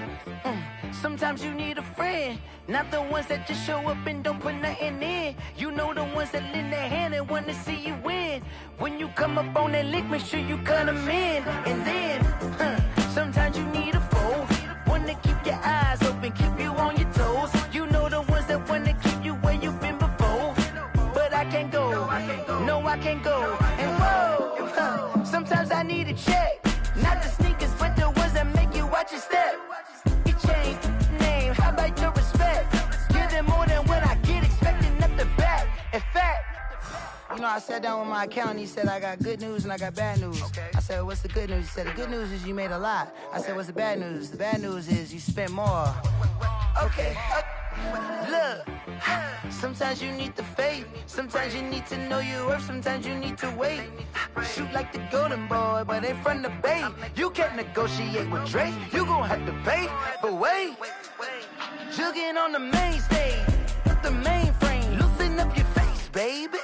Sometimes you need a friend, not the ones that just show up and don't put nothing in. You know the ones that lend their hand and want to see you win. When you come up on that lick, make sure you cut them in. And then, sometimes you need a foe, one to keep your eyes open, keep you on your toes. You know the ones that want to keep you where you've been before. But I can't go, no I can't go. And whoa, sometimes I need a check. Not the sneakers, but the ones that make you watch your step. You change name, how about your respect? Give them more than what I get, expecting up the back. In fact, you know, I sat down with my accountant, he said I got good news and I got bad news. I said, what's the good news? He said, the good news is you made a lot. I said, what's the bad news? The bad news is you spent more. Okay. Look, sometimes you need the faith, sometimes you need to know your worth, sometimes you need to wait. Shoot like the golden boy, but ain't from the bay. You can't negotiate with Drake, you gon' have to pay. But wait, jugging on the main stage, the mainframe, loosen up your face, baby.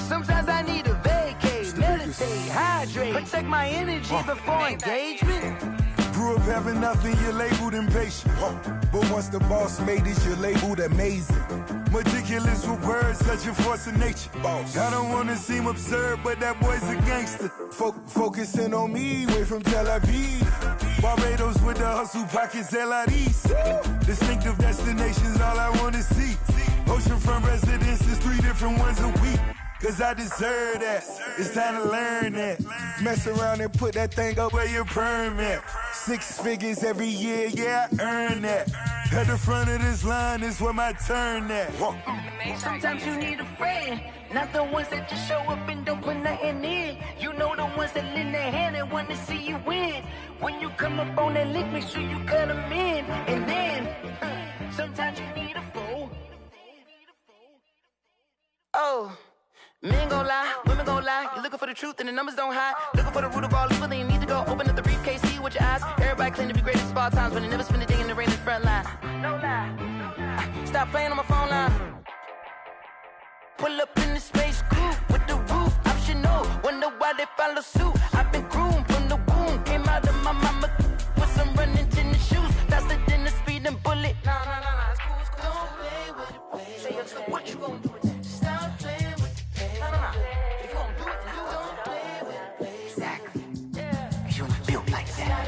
Sometimes I need a vacate, meditate, hydrate, protect my energy before engagement. Grew up having nothing, you're labeled impatient. But once the boss made it, you're labeled amazing. Meticulous with words, such a force of nature. I don't wanna seem absurd, but that boy's a gangster. Focusing on me, way from Tel Aviv. Barbados with the hustle pockets, LIDs. Distinctive destinations, all I wanna see. Oceanfront residences, 3 different ones a week. Cause I deserve that, it's time to learn that. Mess around and put that thing up where your permit. 6 figures every year, yeah, I earn that. At the front of this line is where my turn at. Sometimes you need a friend, not the ones that just show up and don't put nothing in. You know the ones that lend their hand and want to see you win. When you come up on that lick, make sure you cut them in. And then, sometimes you need a foe. Oh. Men gon' lie, women gon' lie. You're looking for the truth and the numbers don't hide. Looking for the root of all evil, then you need to go open up the briefcase, see with your eyes. Everybody claim to be greatest of all times, but they never spend a day in the rain in the front line. No lie. Stop playing on my phone line. Pull up in the space coupe with the roof optional. Wonder why they follow suit. I've been groomed from the womb. Came out of my mama with some running tennis shoes. Faster than the speeding bullet. Nah, it's cool, it's cool. Don't play with it, play. Say what you gon' do with that? Stop playing. If you gon' do it, you don't play with it, play. Exactly. Yeah. You built like that.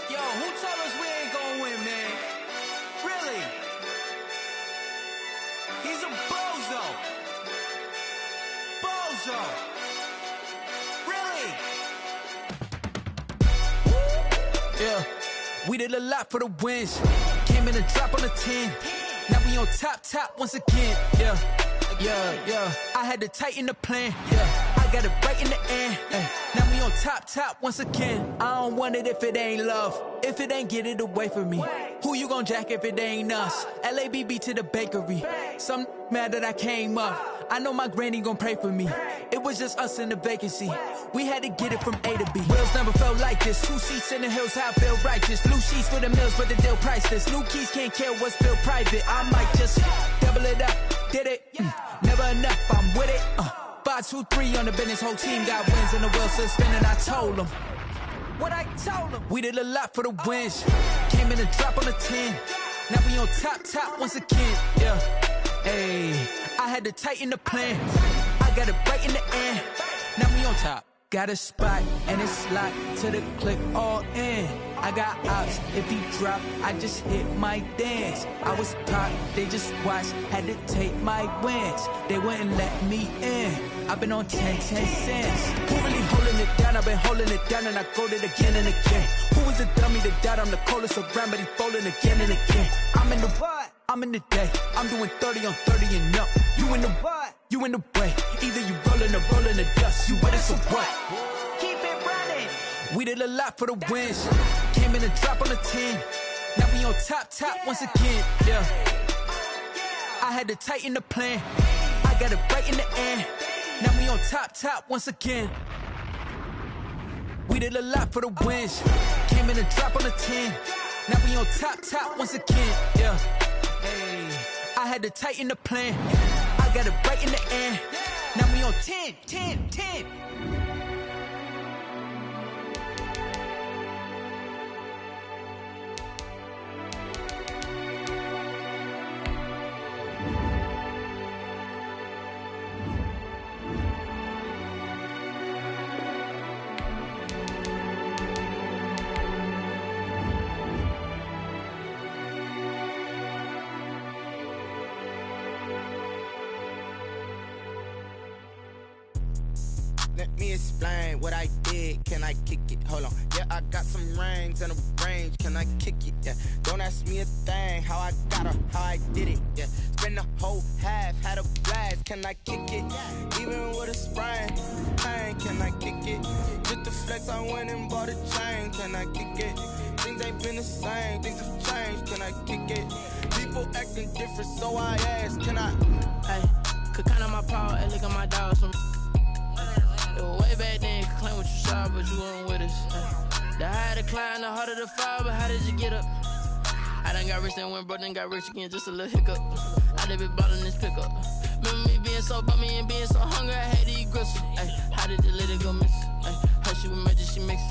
Yo, who told us we ain't gonna win, man? Really? He's a bozo. Bozo. Really? Yeah. We did a lot for the wins. Came in and dropped on the 10. Now we on top once again, yeah. I had to tighten the plan, yeah. I got it right in the end, now we on top once again. I don't want it if it ain't love, if it ain't get it away from me. Who you gon' jack if it ain't us? LABB to the bakery. Some mad that I came up. I know my granny gon' pray for me. It was just us in the vacancy. We had to get it from A to B. Wheels never felt like this. 2 seats in the hills, how I feel righteous. Blue sheets for the mills, but the deal priceless. New keys can't care what's still private. I might just double it up. Did it? Never enough, I'm with it. 5, 2, 3 on the business. Whole team got wins and the wheels still spinning. I told them what I told them. We did a lot for the wins. Came in and dropped on the 10. Now we on top once again, yeah. Hey, I had to tighten the plan. I got it right in the end. Now we on top. Got a spot and it's locked to the click all in. I got ops, if he drop, I just hit my dance. I was popped, they just watched, had to take my wins. They wouldn't let me in. I've been on 10 cents. Who really holding it down? I've been holding it down and I go it again and again. Who was the dummy that died? I'm the coldest around, but he folding again and again. I'm in the what? I'm in the day. I'm doing 30 on 30 and up. You in the what? You in the way. Either you rolling or rolling the dust. You with us or what? Keep it running. We did a lot for the wins. Came in and dropped on the 10. Now we on top once again, yeah. I had to tighten the plan. I got it right in the end. Now we on top once again. We did a lot for the wins. Came in and dropped on the 10. Now we on top once again, yeah. Hey, I had to tighten the plan. I got it right in the end. Now we on 10. Let me explain what I did. Can I kick it? Hold on. Yeah, I got some rings and a range. Can I kick it? Yeah. Don't ask me a thing. How I got her, how I did it. Yeah. Spend the whole half, had a blast. Can I kick it? Even with a sprain. Pain, can I kick it? Just the flex, I went and bought a chain. Can I kick it? Things ain't been the same. Things have changed. Can I kick it? People acting different, so I ask. Can I? Hey, could count on my power and look at my dogs. Way back then, you could claim what you saw, but you weren't with us. The higher the climb, the harder the fall, but how did you get up? I done got rich and went broke, then got rich again, just a little hiccup. I done been ballin' this pickup. Remember me being so bummy and being so hungry, I had to eat gristle. How did the lady go miss? How she was magic, she mixed.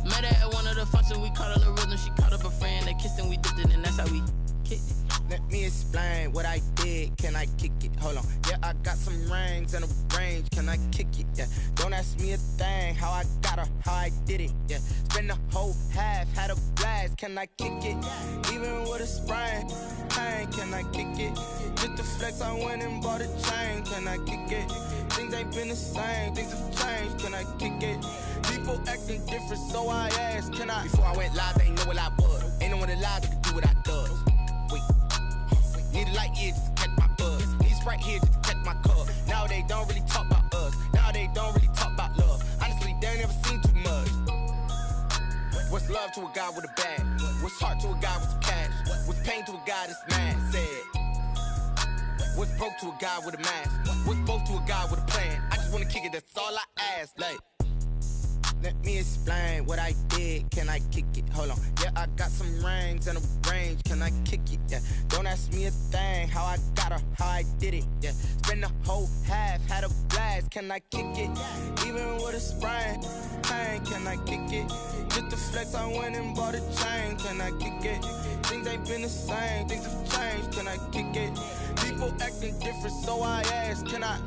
Met her at one of the functions, we caught her the rhythm, she caught up a friend, they kissed and we dipped it, and that's how we kicked it. Let me explain what I did. Can I kick it? Hold on. Yeah, I got some rings and a range. Can I kick it? Yeah. Don't ask me a thing. How I got her, how I did it. Yeah. Spend the whole half, had a blast. Can I kick it? Even with a sprain. Pain, can I kick it? Just the flex, I went and bought a chain. Can I kick it? Things ain't been the same. Things have changed. Can I kick it? People acting different, so I asked. Can I? Before I went live, they ain't know what I was. Ain't no one alive that could do what I does. Need a light here just to catch my buzz. Need Sprite here just to catch my cup. Now they don't really talk about us. Now they don't really talk about love. Honestly, they ain't never seen too much. What's love to a guy with a bag? What's heart to a guy with some cash? What's pain to a guy that's mad? Said. What's broke to a guy with a mask? What's both to a guy with a plan? I just wanna kick it, that's all I ask. Like, let me explain what I did. Can I kick it? Hold on. Yeah, I got some rings and a range. Can I kick it? Yeah. Don't ask me a thing. How I got her, how I did it. Yeah. Spend the whole half, had a blast. Can I kick it? Even with a sprain. Pain, can I kick it? Just the flex, I went and bought a chain. Can I kick it? Things ain't been the same. Things have changed. Can I kick it? People acting different, so I ask. Can I?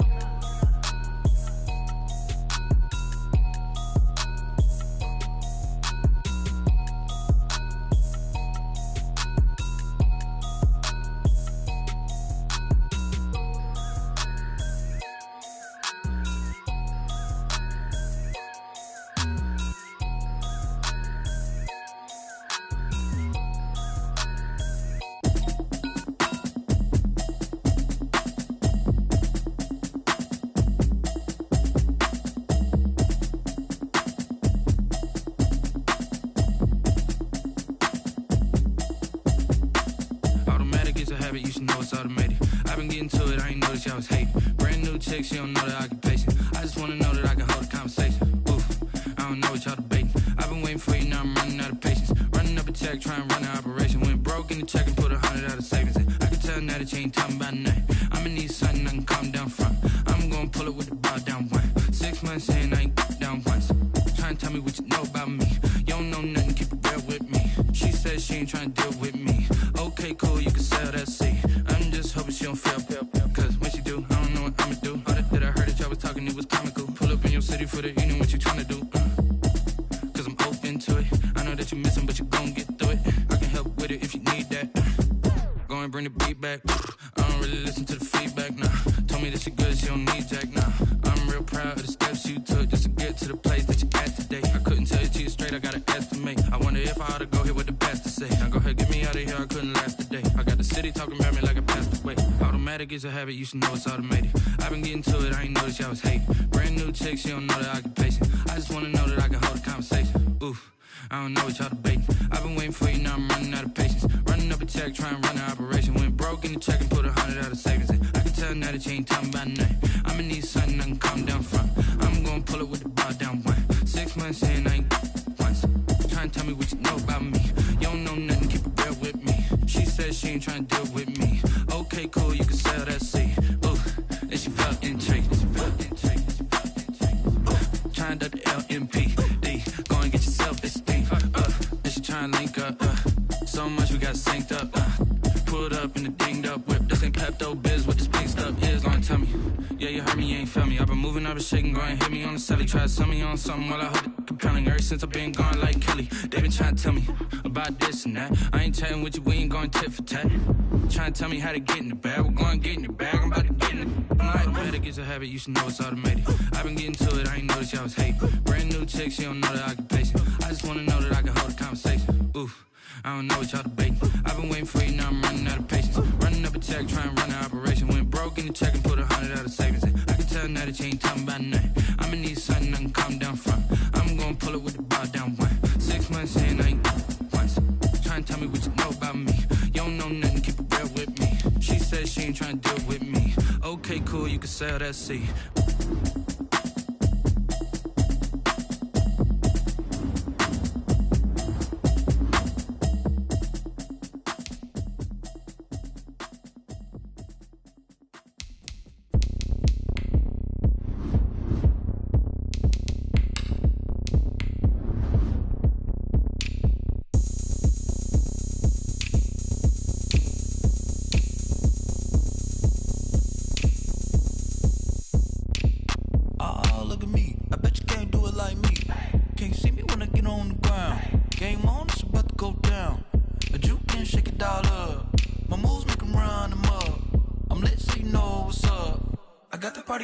She don't know the occupation. I just wanna know that I can hold a conversation. Oof, I don't know what y'all debating. I've been waiting for you, now I'm running out of patience. Running up a check, trying to run an operation. Went broke in the check and put 100 out of savings in. I can tell now that you ain't talking about nothing. I'ma need something I can calm down from. I'm gonna pull it with the bow down one. 6 months in, I ain't down once. Trying to tell me what you know about me. You don't know nothing, keep it real with me. She said she ain't trying to deal with me. Okay, cool, you can sell that seat. I'm just hoping she don't fail. Cause when she do, I don't know what I'ma do. All that I heard that y'all was talking, it was comical. Pull up in your city for the evening, what you tryna do? Cause I'm open to it. I know that you missing, but you gon' get through it. I can help with it if you need that. Go and bring the beat back. I don't really listen to the feedback, nah. Told me that she good, she don't need jack, nah. I'm real proud of the steps you took just to get to the place that you at today. I couldn't tell you to you straight, I gotta estimate. I wonder if I ought to go here with the best to say. Now go ahead, get me out of here, I couldn't last a day. I got the city talking about me like I passed away. Automatic is a habit, you should know it's automated. I've been getting to it, I ain't noticed y'all was hating. Brand new chick, she don't know the occupation. I just wanna know that I can hold a conversation. Oof, I don't know what y'all debating. I've been waiting for you, now I'm running out of patience. Running up a check, trying to run an operation. Went broke in the check and put 100 out of savings in. I can tell now that you ain't talking about nothing. I'ma need something I can calm down from. I'm gonna pull it with the bow down one. 6 months in, I ain't once. Trying to tell me what you know about me. You don't know nothing, keep said she ain't trying to deal with me. Okay, cool, you can sell that seed. Ooh, and she felt intrigued. Trying to the LMP. Go and get your self-esteem. And she trying to link up. So much we got synced up. Pulled up in the dinged up whip. This ain't Pepto Biz, what this pink stuff is. Long tell me. Yeah, you heard me, you ain't felt me. I've been moving, I've been shaking, go and hit me on the celly. Try to sell me on something while I hold it compelling. Ever since I've been gone like Kelly, they been trying to tell me about this and that. I ain't chatting with you, we ain't going tit for tat. Trying to tell me how to get in the bag. We're going to get in the bag, I'm about to get in it. I'm like, better get a habit, you should know it's automated. I've been getting to it, I ain't noticed y'all was hate. Brand new chick, she don't know the occupation. I just wanna know that I can hold a conversation. Oof, I don't know what y'all debating. I've been waiting for you, now I'm running out of patience. Running up a check, trying to run an operation. Went broke in the check and put 100 out of savings in. I can tell now that you ain't talking about nothing. I'ma need something I can calm down from. I'm gonna pull it with the bar down one. 6 months in, I ain't once. Trying to tell me what you know about me. You don't know nothing, keep it real with me. She said she ain't trying to deal with me. Okay, cool, you can sell that seed.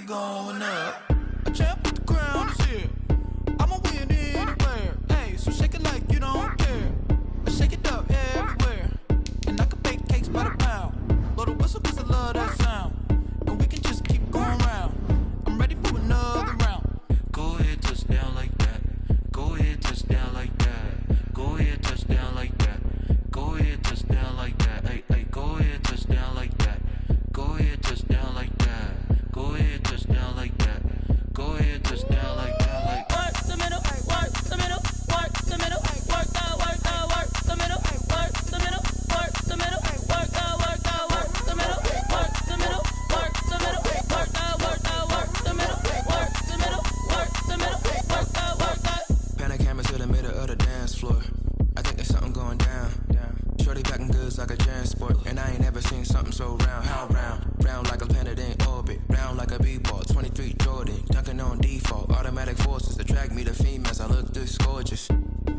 Going up, a champ with the crown is here. I'ma win anywhere. Hey, so shake it like you don't care. I shake it up everywhere, and I can bake cakes by the pound. Blow the whistle 'cause I love that sound, and we can just keep going round. I'm ready for another round. Go ahead, touch down like that. Go ahead, touch down like that. Go ahead, touch down like that. Go ahead, touch down like that. Hey, hey, go ahead, touch down like that. Go ahead, touch down like that. Go ahead, touch down like that. Go ahead, touch down like that. Like work the middle, work the middle, work the middle, work the middle, work the middle, work the middle, work the middle, work the middle, work the middle, work the middle, work the middle, work the middle, work the. Pan the camera to the middle of the dance floor. I think there's something going down. Shorty backing goods like a transport, and I ain't never seen something so round. How round? Round like a planet in orbit, round like a b-ball. 23 Jordan, dunking on default. Automatic forces attract me to females. I look this gorgeous.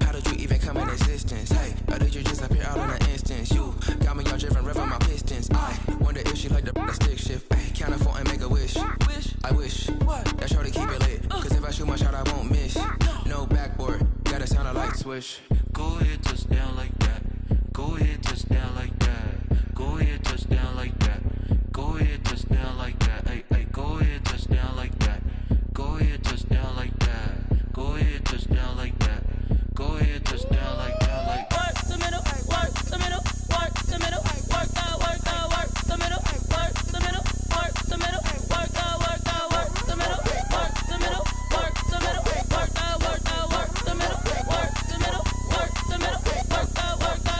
How did you even come in existence? Hey, or did you just appear out in an instance? You got me all driven, revving my pistons. I wonder if she like the stick shift. Ay, count a 4 and make a wish. I wish that shorty keep it lit. 'Cause if I shoot my shot, I won't miss. No backboard, gotta sound a light switch. go ahead, touch down like that. Go ahead, touch down like that. Go ahead, touch down like that. Go ahead, touch down like that. Hey, hey, go ahead, touch down like that. Go ahead, touch down like that. Go ahead, touch down like that. Go ahead, touch down like that. Like work the middle, work the middle, work the middle, work the middle, work the middle, work the middle, work the middle, work the middle, work the middle, work the middle, work the middle, work the middle, work the middle, work the.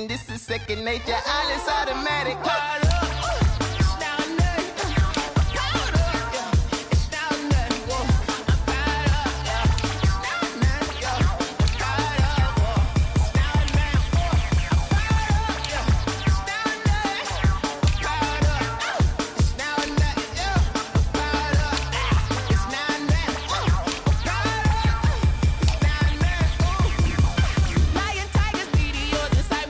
This is second nature, all is automatic. Lion, tigers, meteors inside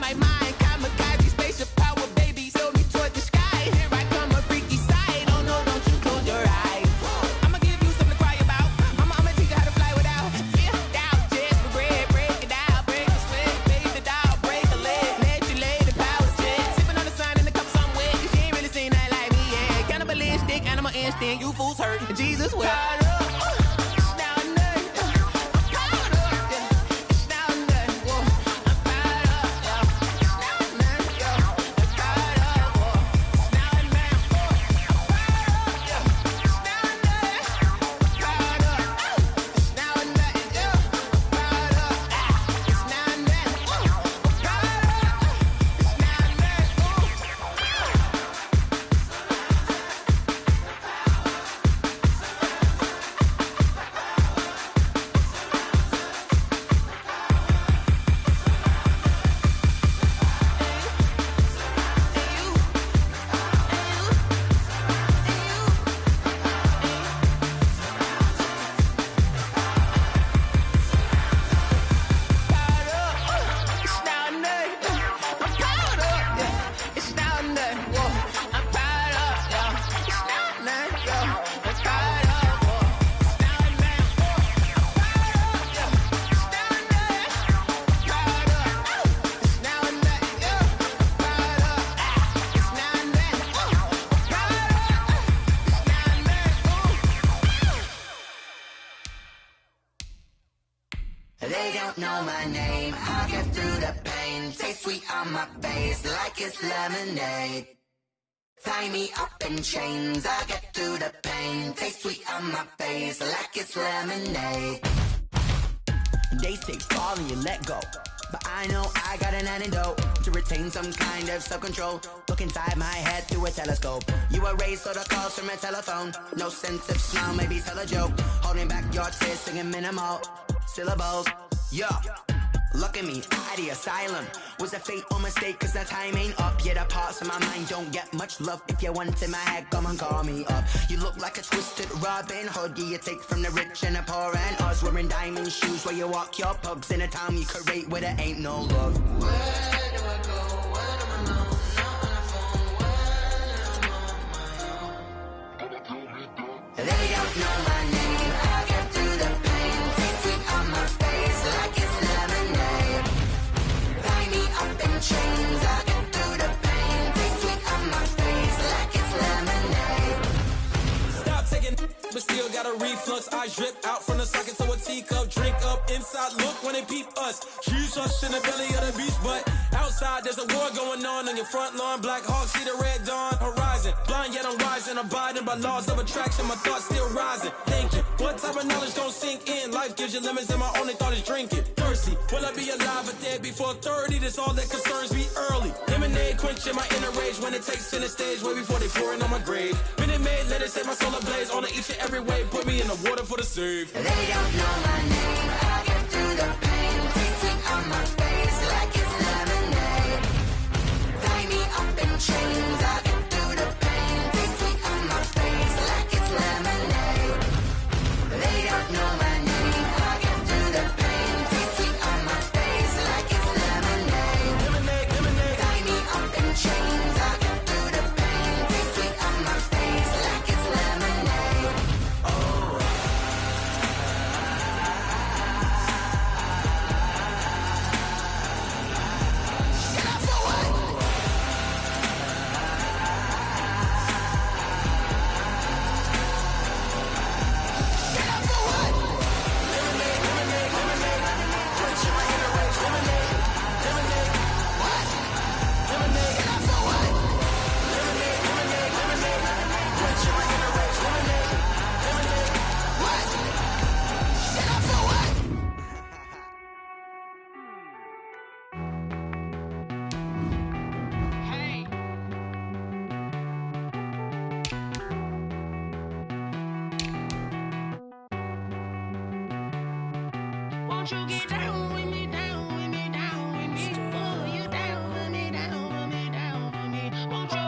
handstand, you fools hurt. Jesus will. They don't know my name, I'll get through the pain. Taste sweet on my face like it's lemonade. Tie me up in chains, I'll get through the pain. Taste sweet on my face like it's lemonade. They say fall and you let go, but I know I got an antidote to retain some kind of self-control. Look inside my head through a telescope. You erase all the calls from a telephone. No sense of smile, maybe tell a joke. Holding back your tears, singing minimal syllables. Yeah, look at me, out the asylum. Was a fate or mistake, cause the time ain't up. Yet the parts of my mind don't get much love. If you want in my head, come and call me up. You look like a twisted Robin Hood. Yeah, you take from the rich and the poor and us. Wearing diamond shoes where you walk your pugs. In a town you create where there ain't no love. Where do I go? Where do I know? Not on the phone. Where am I on my own? They don't know my name. I get through the pain. Taste sweet on my face like it's lemonade. Tie me up in chains. I get through the pain. Taste sweet on my face like it's lemonade. Stop taking, but still got a reflux. I drip out from the socket to a teacup. Drink up inside, look when they peep us. Choose us in the belly of the beast, but outside there's a war going on your front lawn. Black Hawk, see the red dawn horizon. Blind yet I'm rising, abiding by laws of attraction. My thoughts still rising, thinking what type of knowledge don't sink in? Life gives you lemons and my only thought is drinking. Thirsty, will I be alive or dead before 30? That's all that concerns me early. Lemonade quenching my inner rage when it takes center stage way before they pouring on my grave. Minute Maid, let it set my soul ablaze on each and every way. Put me in the water for the save. They don't know my name. I get through the pain. Taste sweet on my face like it's lemonade. Tie me up in chains. I get through the pain. Taste sweet on my face like it's lemonade. They don't know my name. I get through the pain. Taste sweet on my face like it's lemonade. Lemonade, lemonade. Tie me up in chains. I get through the pain. Taste sweet on my face like it's lemonade. Oh. Won't you get down with me, down with me, down with me? Pull you down with me, down with me, down with me. Won't you